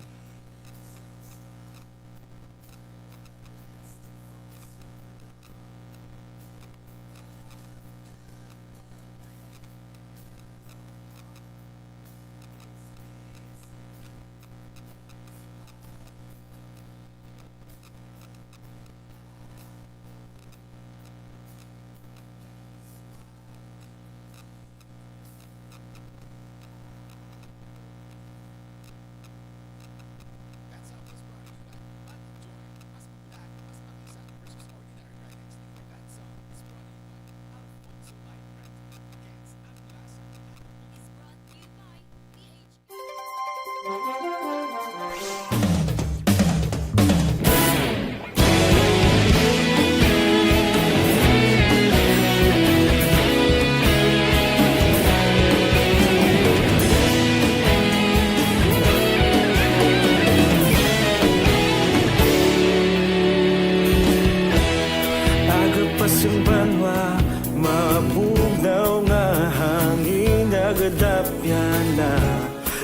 Agapasumbanwa, mabugnaw nga hangin nagadapyan na.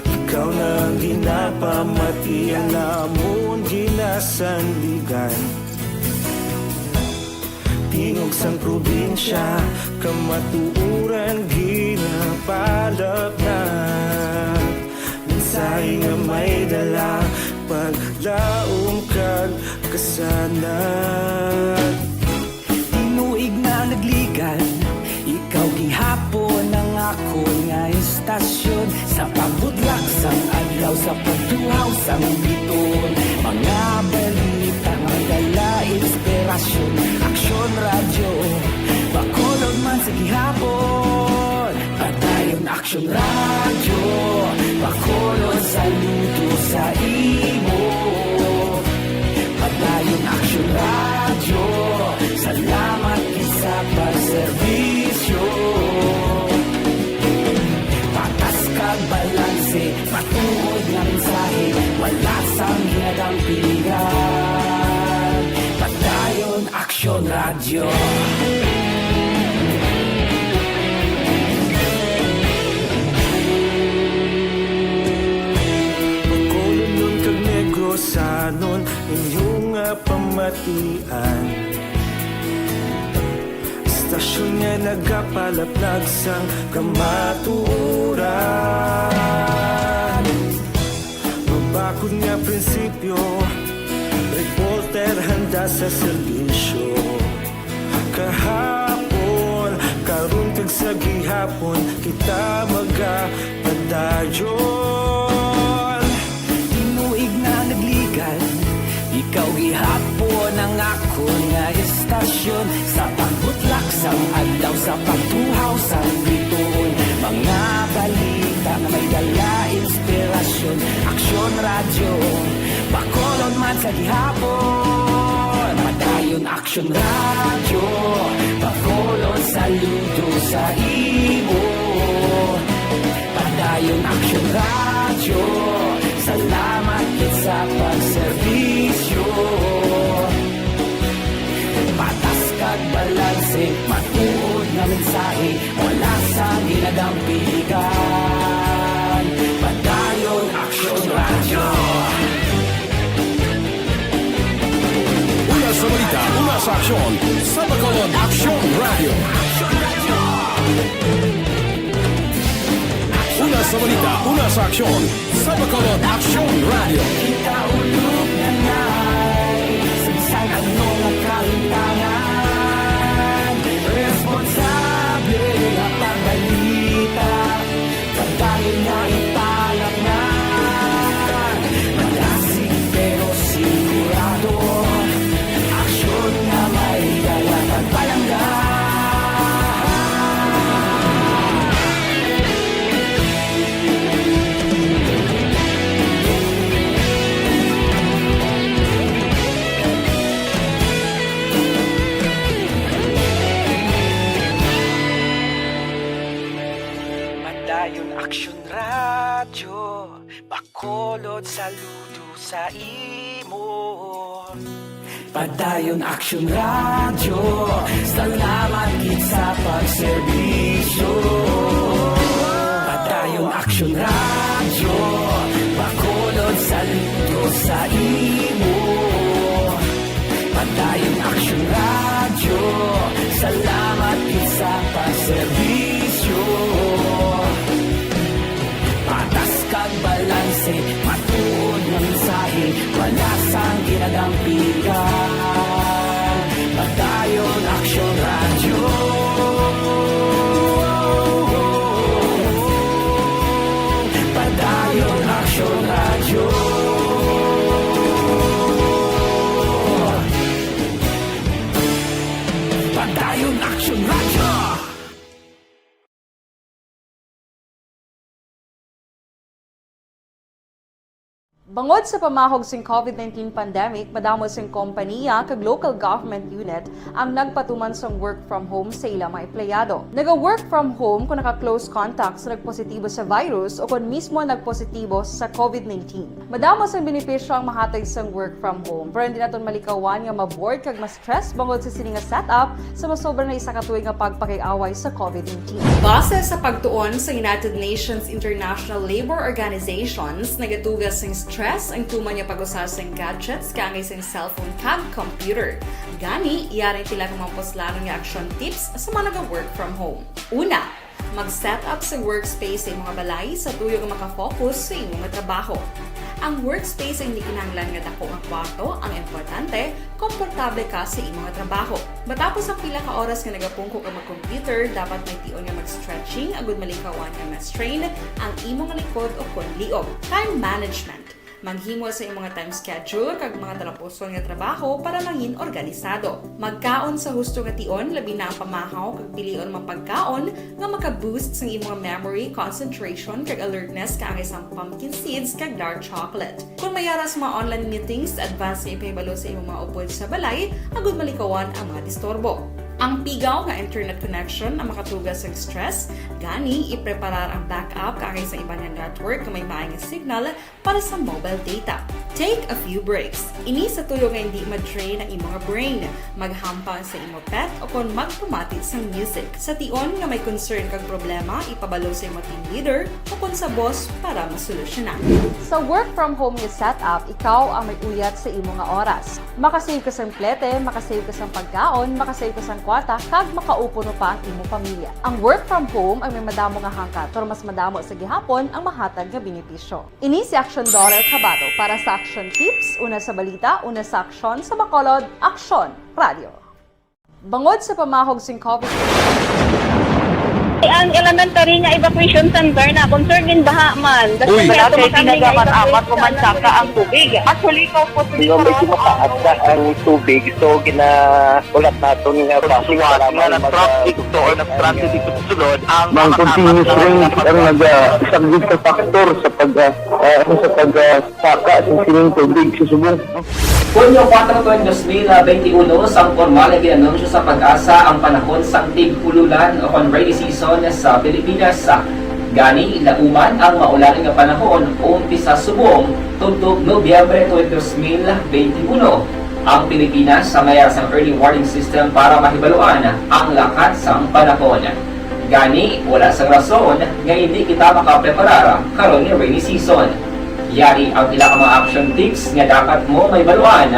Ikaw na ginapamati ang namon ginasandigan. Tingog sang probinsya, kamatuuran ginapalap na. Minsay nga may dala, paglaong kag kasanan. Tinuig na nagligan, ikaw gihapon ang ako nga istasyon. Sa pagbutlak sang adlaw, sa pagtuhaw sang biton. Mga balita nga dala inspirasyon. Aksyon radyo, bakulog man sa gihapon. Padayon aksyon radyo, bakulog saludo sa imo. Padayon aksyon radyo, salamat sa pagserbisyo. Patas kag balanse, patuod nga mensahe, wala sang hinadang pilihan. Padayon aksyon radyo. Pagkulunod kag negrosanon, inyong pamatian. Istasyon nga nagapalaplag sang kamatuuran. Mabakod nga prinsipyo, reporter handa sa serbisyo. Kahapon, karon kag sa gihapon, kita magapadayon. Tinuig na nagligan, ikaw gihapon ang ako nga istasyon. Sa pagbutlak sang adlaw, sa pagtuhaw sang biton. Mga balita na may dala inspirasyon. Aksyon radyo Bacolod man sa gihapon Padayon action radyo Bacolod saludo sa imo Padayon action radyo Salamat kit sa pagserbisyo Patas kag balanse Matuod na mensahe Wala sa ginadampiligan Padayon action radyo Una sa balita, una sa aksyon, sa Bacolod Action Radio. Una sa balita, una sa aksyon, sa Bacolod Action Radio. Ikaulog na na'y Sagsang ano ang kalintangan Responsable na pagbalita Pagdahil na italak na Malasig pero sigurado Aksyon na may dala pagpalanggan Padayon Action Radio Bacolod saludo sa imo Padayon Action Radio Salamat kit sa pagserbisyo Padayon Action Radio Bacolod saludo sa imo Padayon Action Radio Salamat kit sa pagserbisyo Patas kag balanse Matuod na mensahe Wala sang ginadampigan Padayon Action Radio Padayon Action Radio Padayon Action Radio Bangod sa pamahog sing COVID-19 pandemic, madamo sing kompanya kag local government unit ang nagpatuman sang work from home sa ilang mga empleyado. Naga-work from home kung naka-close contact sa nagpositibo sa virus o kung mismo nagpositibo sa COVID-19. Madamo sang benepisyo ang mahatag sang work from home, pero hindi naton malikawan nga ma-bored kag ma-stress bangod sa sini nga setup sa masobra na isa ka tuig nga pagpakiaway sa COVID-19. Base sa pagtuon sa United Nations International Labour Organizations, nagatugas sing stress ang tuman niya pag-usar sa gadgets kangay sa cellphone kag computer. Gani, iyarin tila kung maposlano nga action tips sa mga nag-work from home. Una, mag-set up sa workspace sa mga balay sa tuyo nga makafocus sa imong trabaho. Ang workspace ay hindi kinahanglan nga dako nga kwarto, ang importante, komportable ka sa imong trabaho. Matapos ang pila ka oras nga nagapungko ka mag-computer, dapat may tion nga mag-stretching agud malikawan nga ma-strain ang imong likod o konliog. Time management. Maghimo sa imong time schedule kag mga talapuson nga trabaho para mangin organisado. Magkaon sa husto nga tion labi na ang pamahaw kag pilion man pagkaon nga maka-boost sa imong memory, concentration kag alertness kaangay sa pumpkin seeds kag dark chocolate. Kung mayara sa mga online meetings, advance nga ipahibalo sa imong mga upod sa balay agud malikawan ang mga disturbo. Ang pigaw nga internet connection ang makatugas sa stress, gani ipreparar ang backup kaangay sa iba nga network nga may maayong signal para sa mobile data. Take a few breaks. Ini sa tuyo nga hindi ma-drain ang imong brain, maghampang sa imong pet o kung magpumati sa music. Sa tion nga may concern kag problema, ipabalo sa imong team leader o kung sa boss para masolusyonan. Sa work from home nga setup, ikaw ang may uyat sa imong nga oras. Makasave ka sa plete, makasave ka sa pagkaon, makasave ka sa kwarta, kag makaupo no pa ang imong pamilya. Ang work from home ay may madamo nga hangkat, pero mas madamo sa gihapon ang mahatag nga benepisyo. Ini si Action Dorel Cabato para sa Action Tips, una sa balita, una sa aksyon sa Bacolod, Action Radio. Bangod sa pamahog sing COVID-19, Ang elementary nga evacuation center na concern din baha man. Uy! Wala kayo tinagaman-apat pumansaka ang tubig. Actually, ikaw po Yung medyo mataas na ang tubig, so ginaulat natin nga Siwat nga nag-traffic to or nag-traffic dito sa sulod ang Mang continuous rin ang nag-subject sa factor sa pagsaka sa sining tubig sa subong. Hunyo 4, 2021, sang formal na ginanunsyo sa Pag-asa ang panahon sa tig-ululan o rainy season sa Pilipinas. Gani, ilauman ang maulan nga panahon umpisa subong tugtog Nobyembre 2021. Ang Pilipinas sa mayar sa early warning system para mahibaluan ang lakat sa panahon. Gani, wala sa rason nga hindi kita makapreparar karon ni rainy season. Yari ang ilang mga action tips nga dapat mo may baluan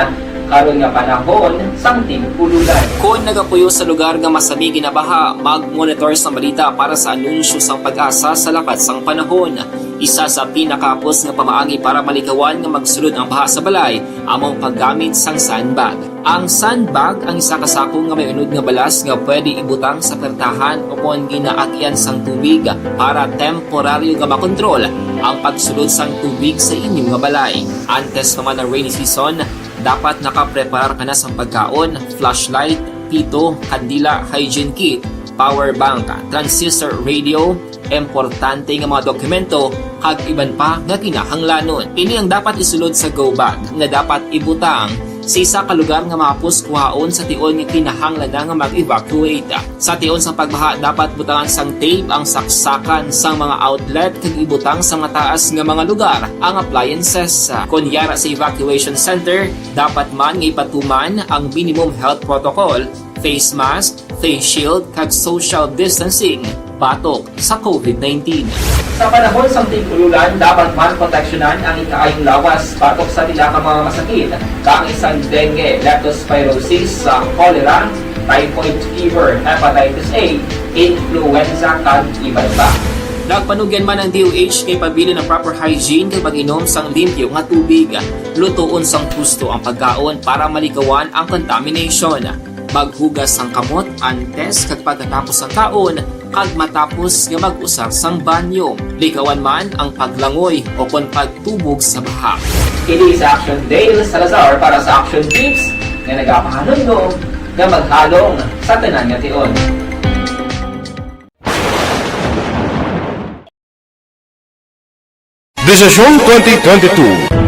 karon nga panahon sang tig-ululan. Kung nagapuyo sa lugar nga masami ginabaha, mag-monitor sa balita para sa anunsyo sang Pag-asa sa lakat sang panahon. Isa sa pinakapos nga pamaagi para malikawan nga magsulod ang baha sa balay, among paggamit sang sandbag. Ang sandbag ang isa kasako nga may unod nga balas nga pwede ibutang sa pertahan o kung ginaagyan sang tubig para temporaryo nga makontrol ang pagsulod sang tubig sa inyong nga balay. Antes naman ng rainy season, dapat nakapreparar ka na sa pagkaon, flashlight, pito, kandila, hygiene kit, power bank, transistor radio, importante nga mga dokumento, kag iban pa nga kinahanglanon. Ini ang dapat isulod sa go bag nga dapat ibutang sa isa ka lugar nga mapus kuhaon sa tion nga kinahanglan nga mag-evacuate. Sa tion sa pagbaha dapat butangan sang tape ang saksakan sang mga outlet kag ibutang sa mataas nga mga lugar ang appliances. Kunyara sa evacuation center, dapat man nga ipatuman ang minimum health protocol, face mask, face shield kag social distancing batok sa COVID-19. Sa panahon sa tig-ululan, dapat man proteksyonan ang ikaayong lawas batok sa tila ka mga masakit, kang isang dengue, leptospirosis, cholera, typhoid fever, hepatitis A, influenza, kag iban pa. Nagpanugyan man ang DOH kay pabili ng proper hygiene kay pag-inom sang limpyo nga tubig. Lutuon sang gusto ang pagkaon para malikawan ang contamination. Maghugas sang kamot antes kag pagkatapos ang kaon kag matapos nga mag-usar sang banyo. Likawan man ang paglangoy o kon pagtubog sa baha. Kini sa Action Dale Salazar para sa Action Tips nga nagapahanundong nga maghalong sa tanan nga tion. Desisyon 2022.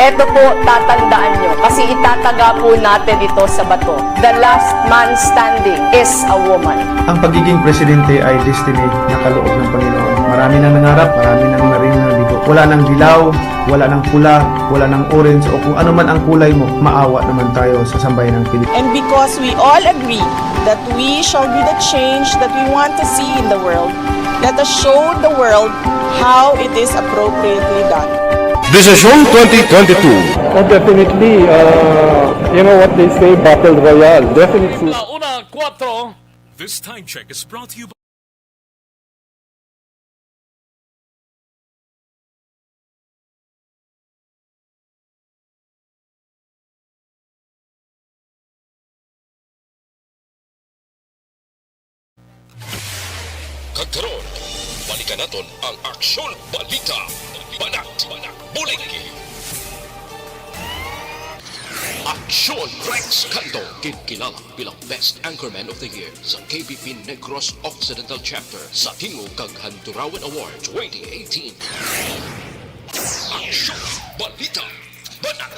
Ito po, tatandaan nyo, kasi itataga po natin ito sa bato. The last man standing is a woman. Ang pagiging presidente ay destiny na kaloob ng Panginoon. Marami nang nangarap, marami nang naring naligo. Wala nang dilaw, wala nang pula, wala nang orange, o kung ano man ang kulay mo, maawa naman tayo sa sambayan ng Pilipinas. And because we all agree that we shall be the change that we want to see in the world, let us show the world how it is appropriately done. Desisyon 2022. Oh, definitely, you know what they say, battle royale. Definitely. Una, 4. This time check is brought to you by Kagkaroon, balikan natin ang Aksyon Balita. Banat, Buliki. Aksyon Rex Canto, kinikilala bilang Best Anchorman of the Year sa KBP Negros Occidental Chapter sa Tingog kag Hanturawan Award 2018. Aksyon Balita. Banat,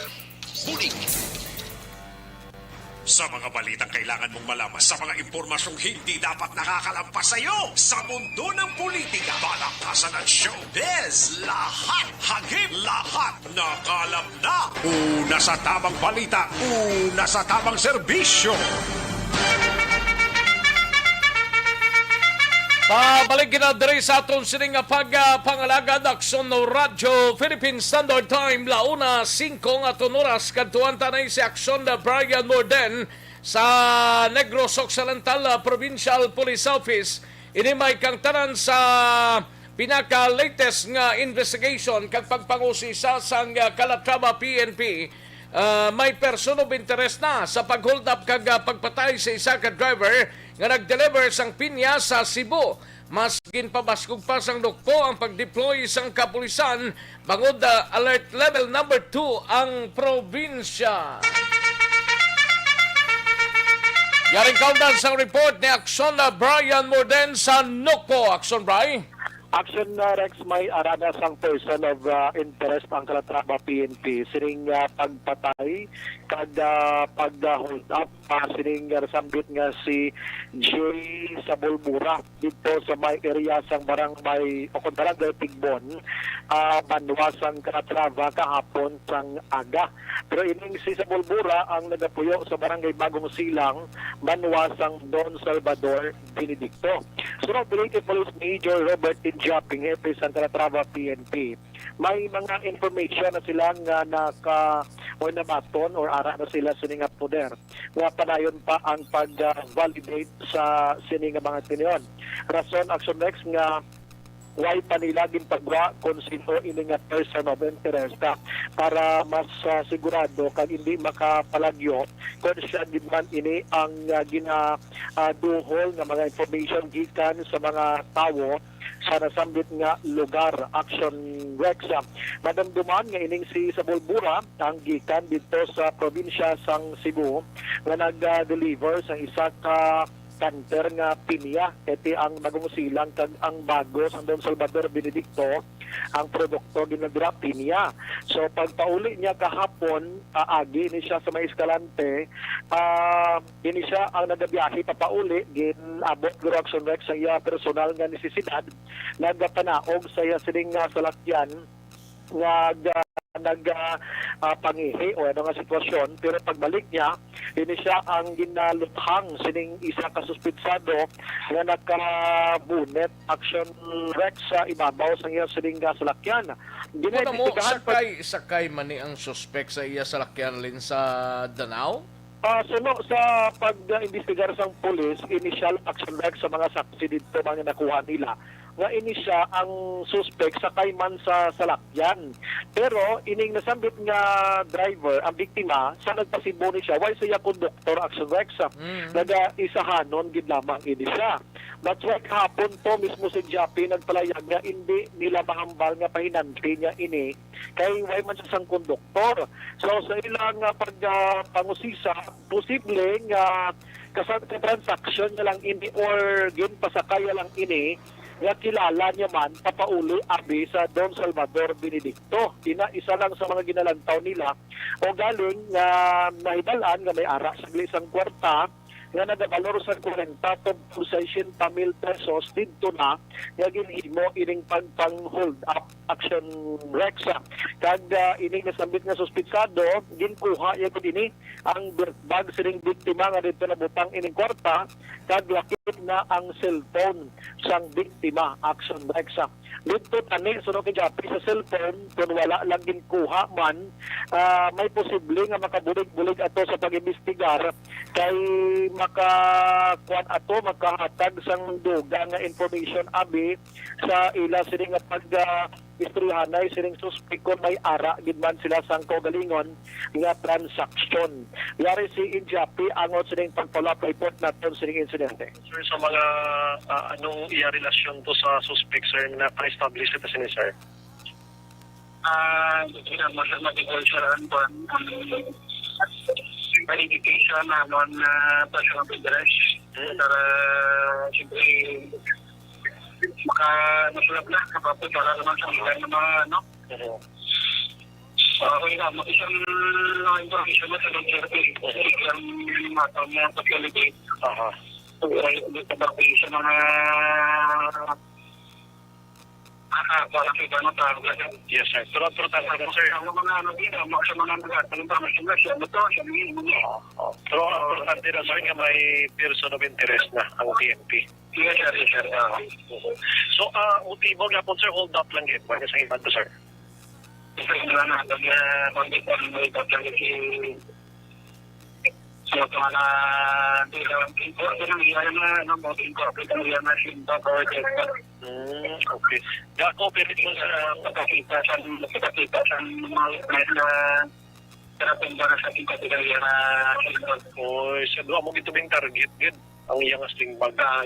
Buliki. Sa mga balitang kailangan mong malaman, sa mga impormasyong hindi dapat nakakalampas sa iyo, sa mundo ng politika, balakasan at showbiz, lahat, hagip, lahat, nakalap na. Una sa tamang balita, una sa tamang serbisyo. Pabalik na diri sa aton sining pangalaga Aksyon no Radyo Philippine Standard Time launa 5 nga oras kadtuan tanay si Aksyon na Brian Morden sa Negros Occidental Provincial Police Office. Ini may kang tanan sa pinaka-latest nga investigation kag pagpangusisa sang Calatrava PNP. May person of interest na sa pag-hold up kag pagpatay sa isa ka driver nga nag-deliver sang pinya sa Cebu. Mas ginpabaskog pa sang dokpo ang pag-deploy sang kapulisan bangod alert level number 2 ang probinsya. Yaring countdown sa report ni Action na Brian Morden sa Nokpo. Action, Brian. Action Rex, may arana sang person of interest ang Calatrava PNP. Sining pagpatay, kada pag-hold up, sining sambit nga si Jay Sabulbura dito sa may area sang barang may Ocondaragay Tigbon, banwasang Calatrava kahapon sang aga. Pero ining si Sabulbura ang nagapuyo sa barangay Bagong Silang, banwasang Don Salvador Benedicto. Sunod, Police Major Robert Japping, Hepe sa Calatrava PNP. May mga information na sila nga nabaton or ara na sila sininga poder. Nga panayon pa ang pag-validate sa sininga mga tiniyon. Rason, Action Rex nga why pa nila ginpagwa kung sino ini nga person of interest para mas sigurado kag hindi makapalagyo kung siya man ini ang ginaduhol nga mga information gikan sa mga tawo sa nasambit nga lugar. Action Rex. Madamduman nga ining si Sabulbura ang gikan dito sa probinsya sang Cebu nga nag-deliver sa isa ka kanter nga pinya. Iti ang Bagong Silang kag ang bago sang Don Salvador Benedicto ang produkto ginadra pinya. So pagpauli niya kahapon, agi ni siya sa may Escalante, ini siya ang nagabiyahe papauli ginabot guro Action Rex sa iya personal nga necesidad, nagpanaog sa iya sining salakyan nga pangihi o ano nga sitwasyon, pero pagbalik niya ini siya ang ginaluthang sining isa ka suspitsado nga nakabunet. Action Rex sa ibabaw sa iya sining salakyan. Muna mo, sakay man ni ang suspect sa iya salakyan lin sa Danao? Sa pag-investigar sang pulis, initial Action Rex sa mga saksi dito mga nakuha nila nga ini siya ang suspect sakay man sa salakyan. Pero ining nasambit nga driver, ang biktima, sa nagpasibo ni siya, why siya konduktor Action Rex, nag-isahanon gid lamang ini siya. That's why kahapon to mismo si Jappy nagpalayag nga hindi nila mahambal nga pahinanti niya ini kay why man siya sang konduktor. So sa ilang pangusisa, posible nga transaction na lang ini or ginpasakay lang ini nga kilala niya man papauli abi sa Don Salvador Benedicto. Isa lang sa mga ginalantaw nila o galing nga nahibalaan nga may ara sa isang kwarta nga nagabalor sa 40 to 60,000 pesos dito na nga ginhimo ining pang-hold up Action Rex. Kag ining nasambit nga suspitsado ginkuha ya gud ini ang bag sining biktima nga dito na butang ining kwarta kag lakip na ang cellphone sang biktima. Action Rex. Dito tani sunod kay Jappy sa cellphone kung wala lang ginkuha man, may posible nga makabulig-bulig ato sa pag-imbestigar kay makakuan ato makahatag sang duga nga information abi sa ila sining nga pag istoryahanay sining suspect kung may ara gid man sila sang kaugalingon nga transaction. Yari si Jappy angot sining pag-follow-up report naton sining insidente. Sir, sa mga anong iya relasyon to sa suspect, sir, na pa-establish ito sini, sir? Mag-equal siya rin po ang verification na non-personal of interest. Para, siyempre, nasulap na, kapapit wala naman sa mga ano. Okay na, isang information na sa nag-survey, isang matang na facility. Sa mga yes, sir. Pero tatanong ko, sir. Ang mga ano dito, sa mga nagtatanong pa, siya ito, siya pero importante na, sir, nga may person of interest na ang PNP. Yes, sir. So, motibo nga po, sir, hold up lang yun. Pwede sa iba to, sir. Isa sila natin na konditan mo ito lang si so mga dilawang pinto ito nang iyan na moting ko ito nang iyan na sinto ko okay. Ga-cooperate mo sa pagkakita sa mga terapin para sa ating kategorya na sinto. Oy, sa doon mo ito bing target, good. ang iyang asling baga.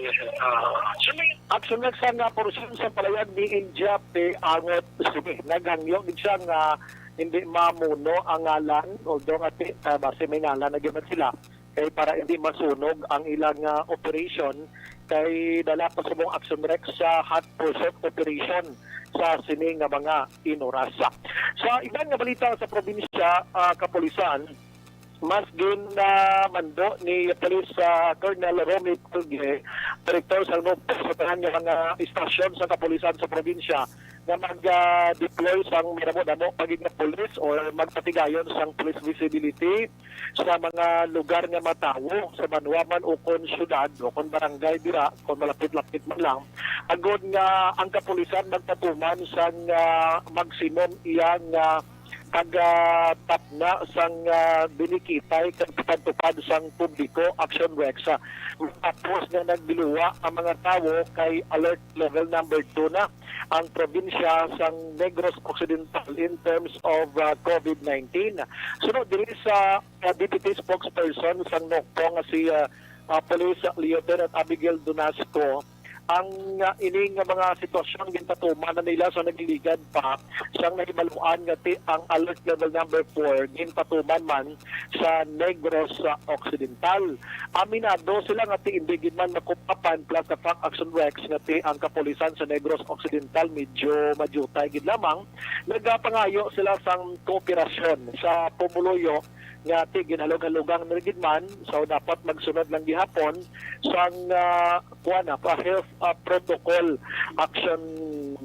Action Rex nga porusyon sa palayag ni India pe angot sige naghangyo gid siya nga hindi mamuno ang ngalan although nga base may ngalan na gyud sila kay para hindi masunog ang ilang operation kay dala pa sa mong Action Rex sa hot pursuit operation sa sining nga mga inoras. Sa ibang nga balita sa probinsya, kapulisan, mas din na mando ni Police Colonel Romy Pulge, Director sa sa tanan nga mga istasyon sa kapulisan sa probinsya na mag-deploy sang miramo-damo pagig na police or magpatigayon sang police visibility sa mga lugar nga matawo sa Manuaman o kon syudad o kon barangay dira kon malapit-lapit man lang agod nga ang kapulisan magpatuman sang maximum iyang pag-tapna sang binikitay kang tupad sang publiko Action Rex. Tapos na nagbiluwa ang mga tao kay alert level number 2 na ang probinsya sang Negros Occidental in terms of COVID-19. Sunod din sa deputy spokesperson sang NOCPO nga si Police Lieutenant Abigail Donasco, ang ining mga sitwasyon gintatuman na nila sa nagliligad pa siyang nahimaluan nga ang alert level number 4 ginpatuman man sa Negros Occidental. Aminado sila nga indigid man makupapan plus the fact Action Rex nga ang kapulisan sa Negros Occidental medyo majutay gid lamang nagapangayo sila sang kooperasyon sa pumuluyo nga ginhalog-halugang nirigid man so dapat magsunod lang gihapon sang health protocol Action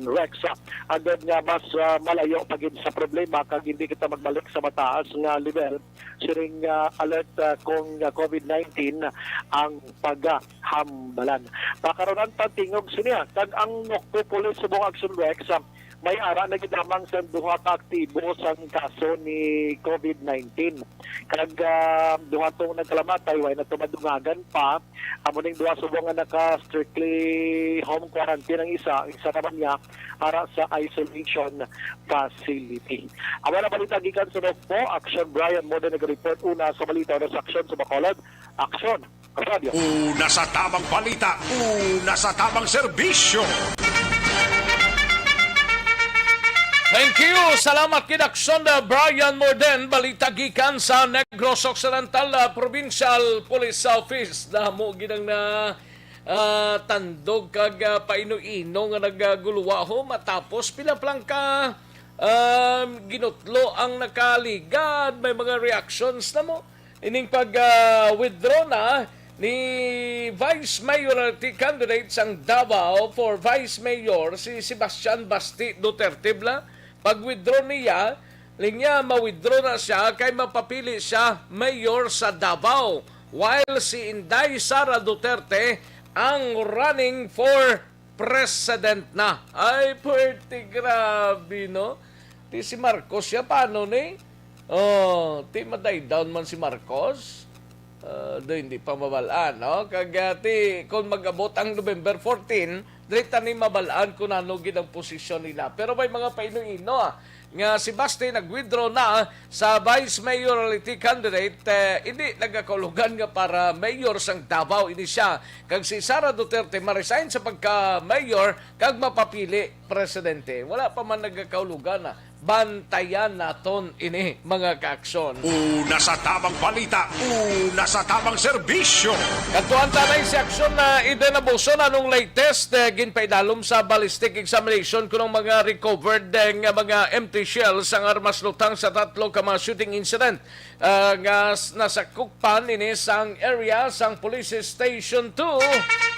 Rex agad nga mas malayo pagin sa problema kag hindi kita magbalik sa mataas nga level siring alert kung COVID-19 ang paghambalan. Pakaronan patingog siniya kag ang NOCPO Police Subong Action Rex may ara na gidamang sa duha ka aktibo sa kaso ni COVID-19. Kag duha tong nagkalamatay, way na tumadungagan pa. Amo ning duha subong nga naka-strictly home quarantine ang isa naman niya ara sa isolation facility. Amo na balita gikan sa NOCPO, Action Brian Moda nag-report una sa balita na sa Action sa Bacolod. Action, Radio. Una sa tamang balita, una sa tamang serbisyo. Thank you. Salamat kid Action Brian Morden. Balita gikan sa Negros Occidental Provincial Police Office. Damo ginang na tandog kag paino-ino nga nagaguluwaho matapos pila plang ka ginutlo ang nakaligad. May mga reactions na mo. Ining pag-withdraw na ni Vice Mayoralty candidate sang Davao for Vice Mayor si Sebastian Basti Duterte bla. Pag-withdraw niya, linya ma-withdraw na siya kay mapapili siya mayor sa Davao. While si Inday Sara Duterte ang running for president na. Ay, pretty grabe, no? Di si Marcos siya, paano ni? Oh, di maday down man si Marcos. Do hindi pa mabalaan, no? Kagati, kung mag-abot ang November 14, direta ni mabalaan kung ano ang posisyon nila. Pero may mga paino-ino, nga si Basti nag-withdraw na sa Vice Mayoralty candidate, hindi nagkakulugan nga para mayor sang Davao. Ini siya, kag si Sara Duterte ma-resign sa pagka-mayor, kag mapapili presidente. Wala pa man nagkakulugan na. Bantayan naton ini mga kaaksyon. Una sa tamang balita, una sa tamang serbisyo. Katuan tanay si aksyon na idinabuson anong latest ginpaidalom sa ballistic examination kunong mga recovered nga mga empty shells ang armas lutang sa tatlo ka mga shooting incident nga nasa Kukpan ini sang area sang Police Station 2.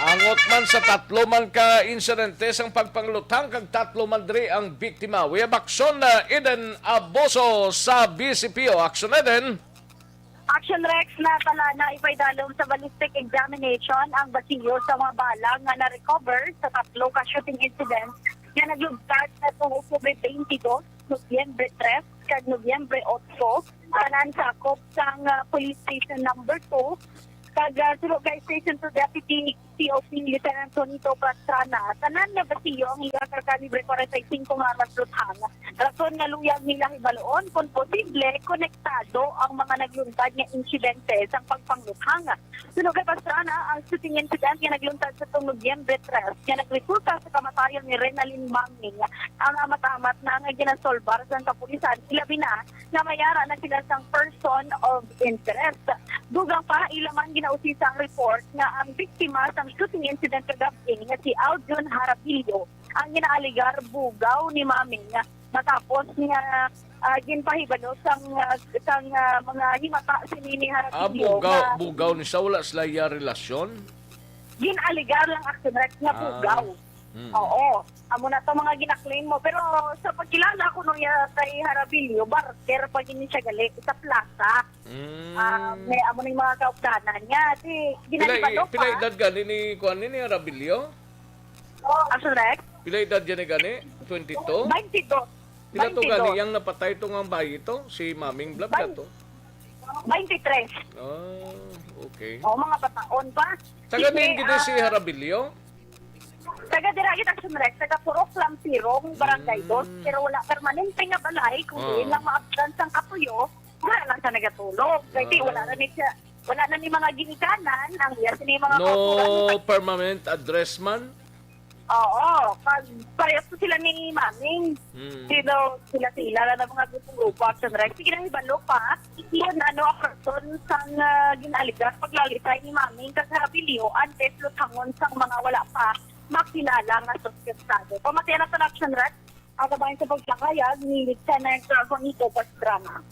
Angot man sa tatlo man ka insidente sang pagpanglutang kag tatlo man diri ang biktima. We have aksyon na Eden Aboso sa BCPO. Aksyon Eden. Action Rex na pala na ipaidalom sa ballistic examination ang basiyo sa mga bala nga na-recover sa tatlo ka shooting incident nga naglugtad sa Oktubre 22, Nobyembre 3, kag Nobyembre 8, anan sakop sang Police Station number 2, kag Surugay Station 2 Deputy COP Lieutenant Tonito Pastrana, tanan nga basiyo ang iya kalibre 45 nga armas luthang. Rason nga luyag nila hibaloon kung posible konektado ang mga nagluntad nga insidente sa pagpangluthang. Sunog kay Pastrana, ang shooting incident nga nagluntad sa tunog Nobyembre 3 nga nagresulta sa kamatayon ni Renalyn Manging ang amatamat na nga ginasolbar sa kapulisan. Ilabi na nga mayara na sila sang person of interest. Dugang pa, ilaman ginausisa ang report nga ang biktima sa shooting incident kagabi nga si Aljon Harapillo ang ginaaligar bugaw ni Maming matapos nga ginpahibalo sang mga himata si Nini Harapillo. Bugaw ni sa wala sila iya relasyon? Ginaligar lang action rex nga bugaw. Oo. Amo na to mga ginaklaim mo. Pero sa pagkilala ko nung kay Harapillo, barker pa gini siya gali sa plaza. May amo ng mga kaupdanan niya. Ginalibado pa. Pila edad gani ni kuan ni Harapillo? Action rex? Pila edad gani gani? 22? 22. Pila to gani yang napatay itong ang bayi to? Si Maming Blab na to? 23. Okay. Mga bataon pa. Taga din gini si Harapillo? Taga Diragit Action Rex, taga Purok Lampirong, Barangay 2, pero wala permanente nga balay, kung hindi lang maabdan sang kapuyo, wala lang siya nagatulog. Kasi wala na ni mga ginikanan, ang iya sini mga No permanent address man? Oo, parehas po sila ni Maming. Sila na ng mga grupo Action Rex. Sige nang ibalo pa, yun ang person sang ginaligas paglalitay ni Maming kasi Harapilyo, antes lutangon sang mga wala pa makilala nga suspetsado. Pamatay na sa Action Rex, ang kabayan sa pagkakayag ni Lieutenant Tonito Pastrana.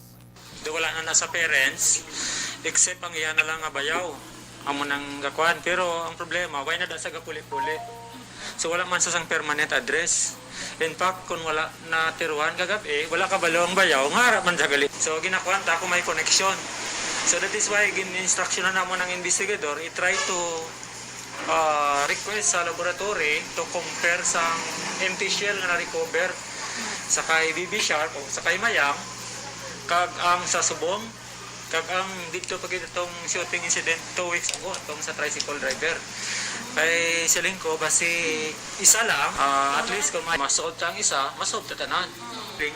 Wala na nasa parents, except ang iya na lang nga bayaw. Amo nang gakuan. Pero ang problema, why na da sa gapuli-puli? So wala man sa sang permanent address. In fact, kung wala na tiruan kagabi, wala ka balo ang bayaw, nga harap man sa gali. So ginakuan ta kung may connection. So that is why gin-instruction na namon ng investigador, i-try to request sa laboratory to compare sa empty shell na na-recover sa kay BB Sharp o sa kay Mayang kag ang sa subong kag ang dito pag itong shooting incident 2 weeks ago itong sa tricycle driver kay siling ko basi isa lang at least kung masuot ang isa masuot tatanan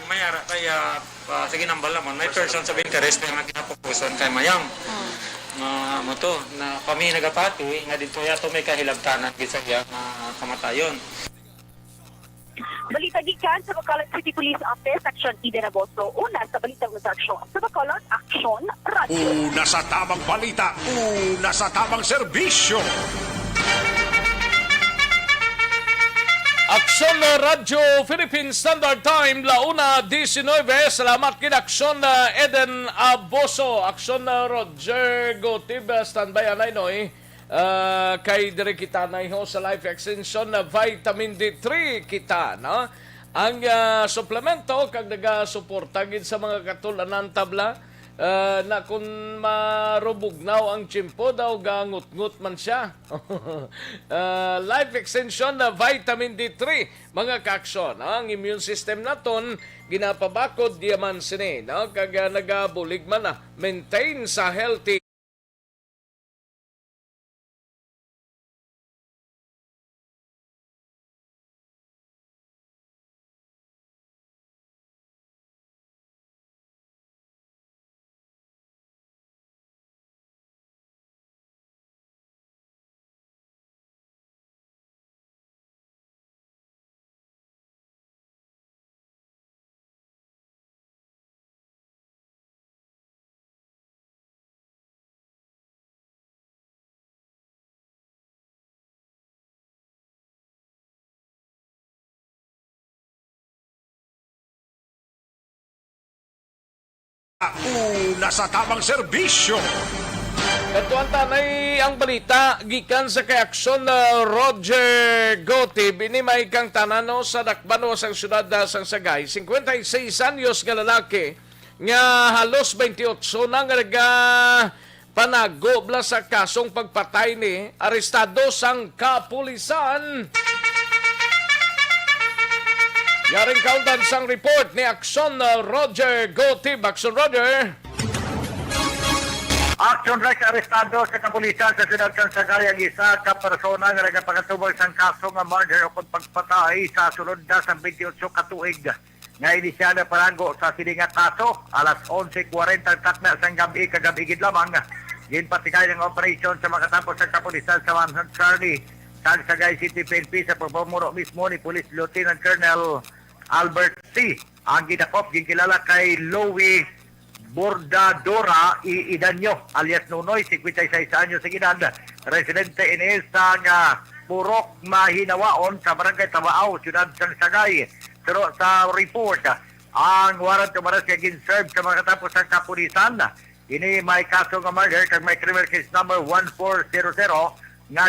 mayara kaya sige nang balaman may person sa interest na ginapokuson kay Mayang mo to na kami nagapati nga dito yato may kahilabtanan gisa ya kamatayon. Balita gikan sa Bacolod City Police Office, Section Eden Agosto. Una sa Balitang Aksyon sa Bacolod Action Radio. Una sa tamang balita, una sa tamang serbisyo. Aksyon na Radyo Philippine Standard Time, launa 19. Salamat kin Aksyon na Eden Aboso. Aksyon na Roger Gotib. Standby anay noy. Kay dire kita na ho sa life extension na vitamin D3 kita. No? Ang suplemento kag naga-suporta gid sa mga katulanan tabla. Na kung marubugnaw ang tsimpo daw, gangut-ngut man siya. Life extension na vitamin D3, mga kaksyon. Ang immune system naton, ginapabakod diyaman sini. No? Kag nagabulig man na, maintain sa healthy Una sa tamang serbisyo. Katuan tanay ang balita gikan sa kay Aksyon na Roger Gotib. Inimay kang tanano sa Dakbano sang syudad sang Sagay. 56 anyos nga lalaki nga halos 28 na nga panago bla sa kasong pagpatay ni arestado sang kapulisan. Yaring kaundan sang report ni Aksyon na Roger Gotib. Aksyon Roger. Action Rex arestado sa kapulisan sa siyudad ng Sagay ang isa ka persona nga nagapakatubag sa kaso nga murder o pagpatay sa sulod na sa 28 katuig. Nga inisyal na parango sa silinga kaso alas 11:40 takna sa gabi kagabigid lamang. Ginpatikay ng operasyon sa makatapos sa kapulisan sa Manhunt Charlie sa Sagay City PNP sa pagpamuro mismo ni Police Lieutenant Colonel Albert C. Ang gidakop ginkilala kay Louie Bordadora Idanyo alias Nunoy, 56 anyos sa edad, residente ini sa Purok Mahinawaon sa Barangay Tabao, Siyudad ng Sagay. Pero sa report, ang warrant of arrest gin-serve sa mga katapos ng kapulisan. Ini may kaso nga murder kag may criminal case number 1400 nga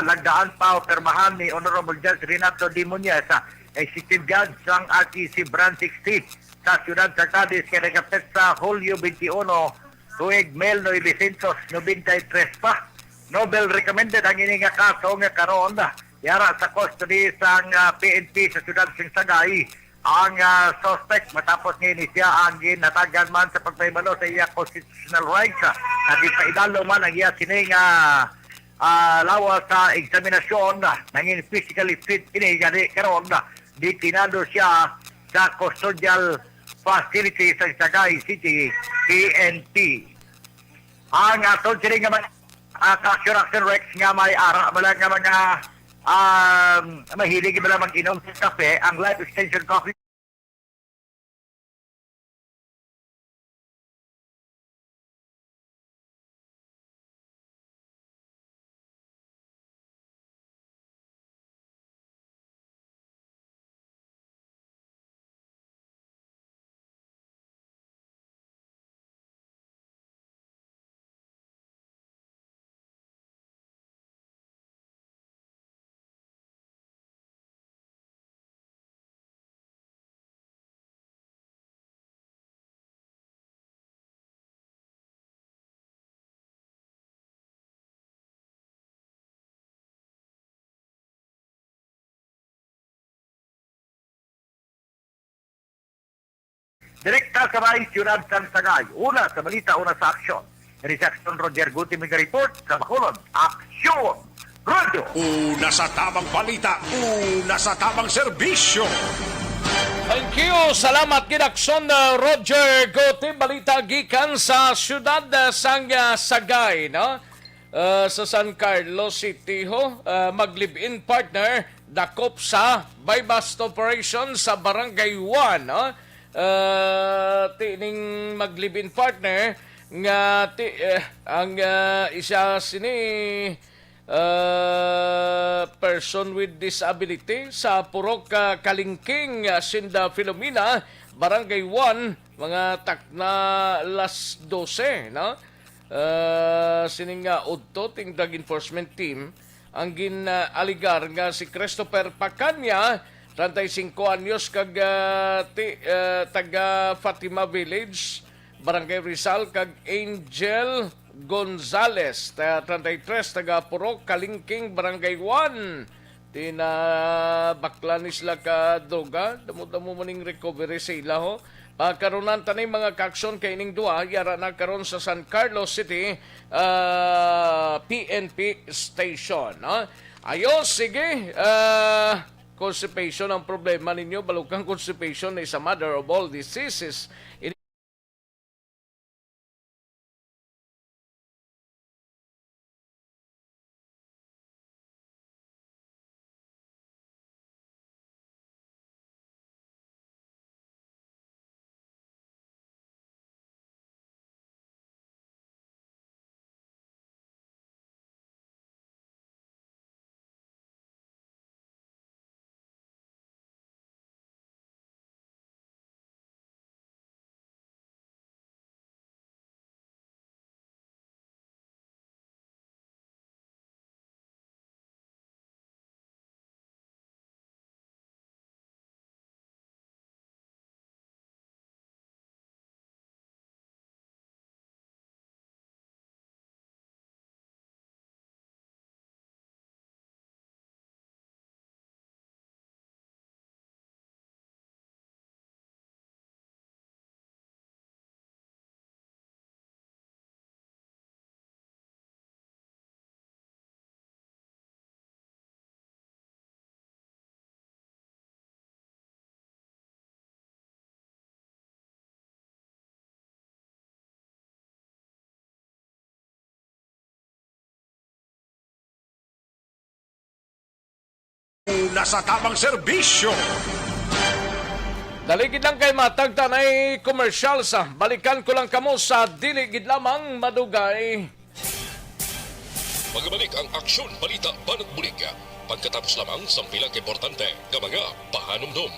lagdaan pa o permahan ni Honorable Judge Renato D. Muñez, Executive Judge ng RTC Branch 60 sa siyudad sa Cadiz kaya nagkapit sa Hulyo 21 tuig 1993 pa. Nobel recommended ang ini nga kaso nga karon yara sa custody sa PNP sa siyudad ng Sagay ang suspect matapos nga siya ang ginatagan man sa pagpahibalo sa iya constitutional rights at ipaidalo man ang iya sining lawas sa eksaminasyon nangin physically fit ini gani karon ditinado siya sa custodial facility sa Sagay City PNP. Ang atong sining nga Action Rex nga may ara bala nga mga mahilig bala mag-inom sa kape, ang Life Extension Coffee direkta sa bahay siyudad ng Sagay. Una sa balita, una sa aksyon. Dari sa aksyon, Roger Guti may report sa Bacolod. Aksyon! Radio! Una sa tamang balita, una sa tamang serbisyo. Thank you. Salamat Gidakson Roger Gote. Balita gikan sa siyudad sang Sagay, no? Sa San Carlos City ho, mag-live-in partner dakop sa buy-bust operation sa Barangay 1, no? Tining mag-live-in partner nga ang isa sini person with disability sa Purok Kalingking, Sinda Filomena, Barangay 1, mga takna las 12, no? Sining udto ting drug enforcement team ang ginaligar nga si Christopher Pacanya, 35 anyos kag taga Fatima Village, Barangay Rizal, kag Angel Gonzales, 33, taga Purok Kalingking, Barangay 1. Tinabaklan sila ka droga, damo-damo maning recovery sa ila ho. Pagkaronan tanay mga kaksyon kay ining duha, yara na karon sa San Carlos City PNP station. No? Ayos, sige. Constipation ang problema ninyo, balukang constipation is a mother of all diseases. na sa tamang serbisyo. Daligid lang kay matag tanay commercial sa balikan ko lang kamo sa diligid lamang madugay. Magbalik ang aksyon, balita, banat bulig. Pagkatapos lamang sa pilang importante ng mga pahanumdum.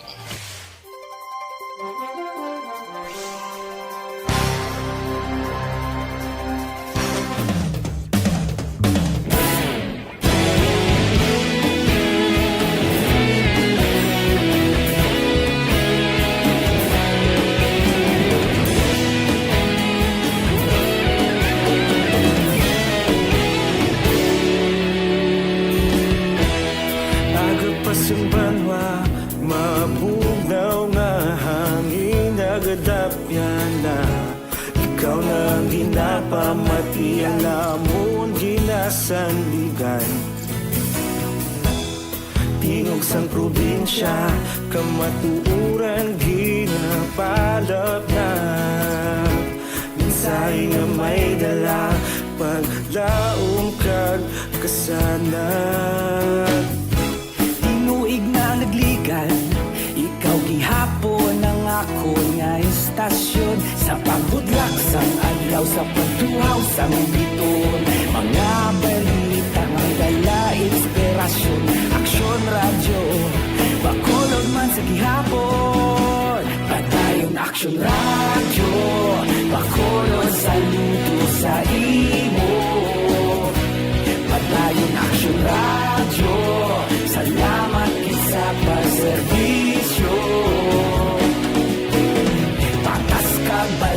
Agapasang banwa, mabugaw nga hangin agadapyan na. Ikaw nang ginapamati, alamon ginasandigan. Tingog sang probinsya, kamatuuran ginapalap na. Minsay nga may dala, paglaong kag kasanat. Tinuig na nagligan, ikaw gihapon ang ako nga istasyon. Sa pagbudlak sang adlaw, sa pagtuhaw sang biton. Mga balita nga dala inspirasyon. Aksyon radyo, bakulog man sa gihapon. Padayon aksyon radyo, bakulog sa luto sa imo. Padayon aksyon radyo, salamat sa pagserbi.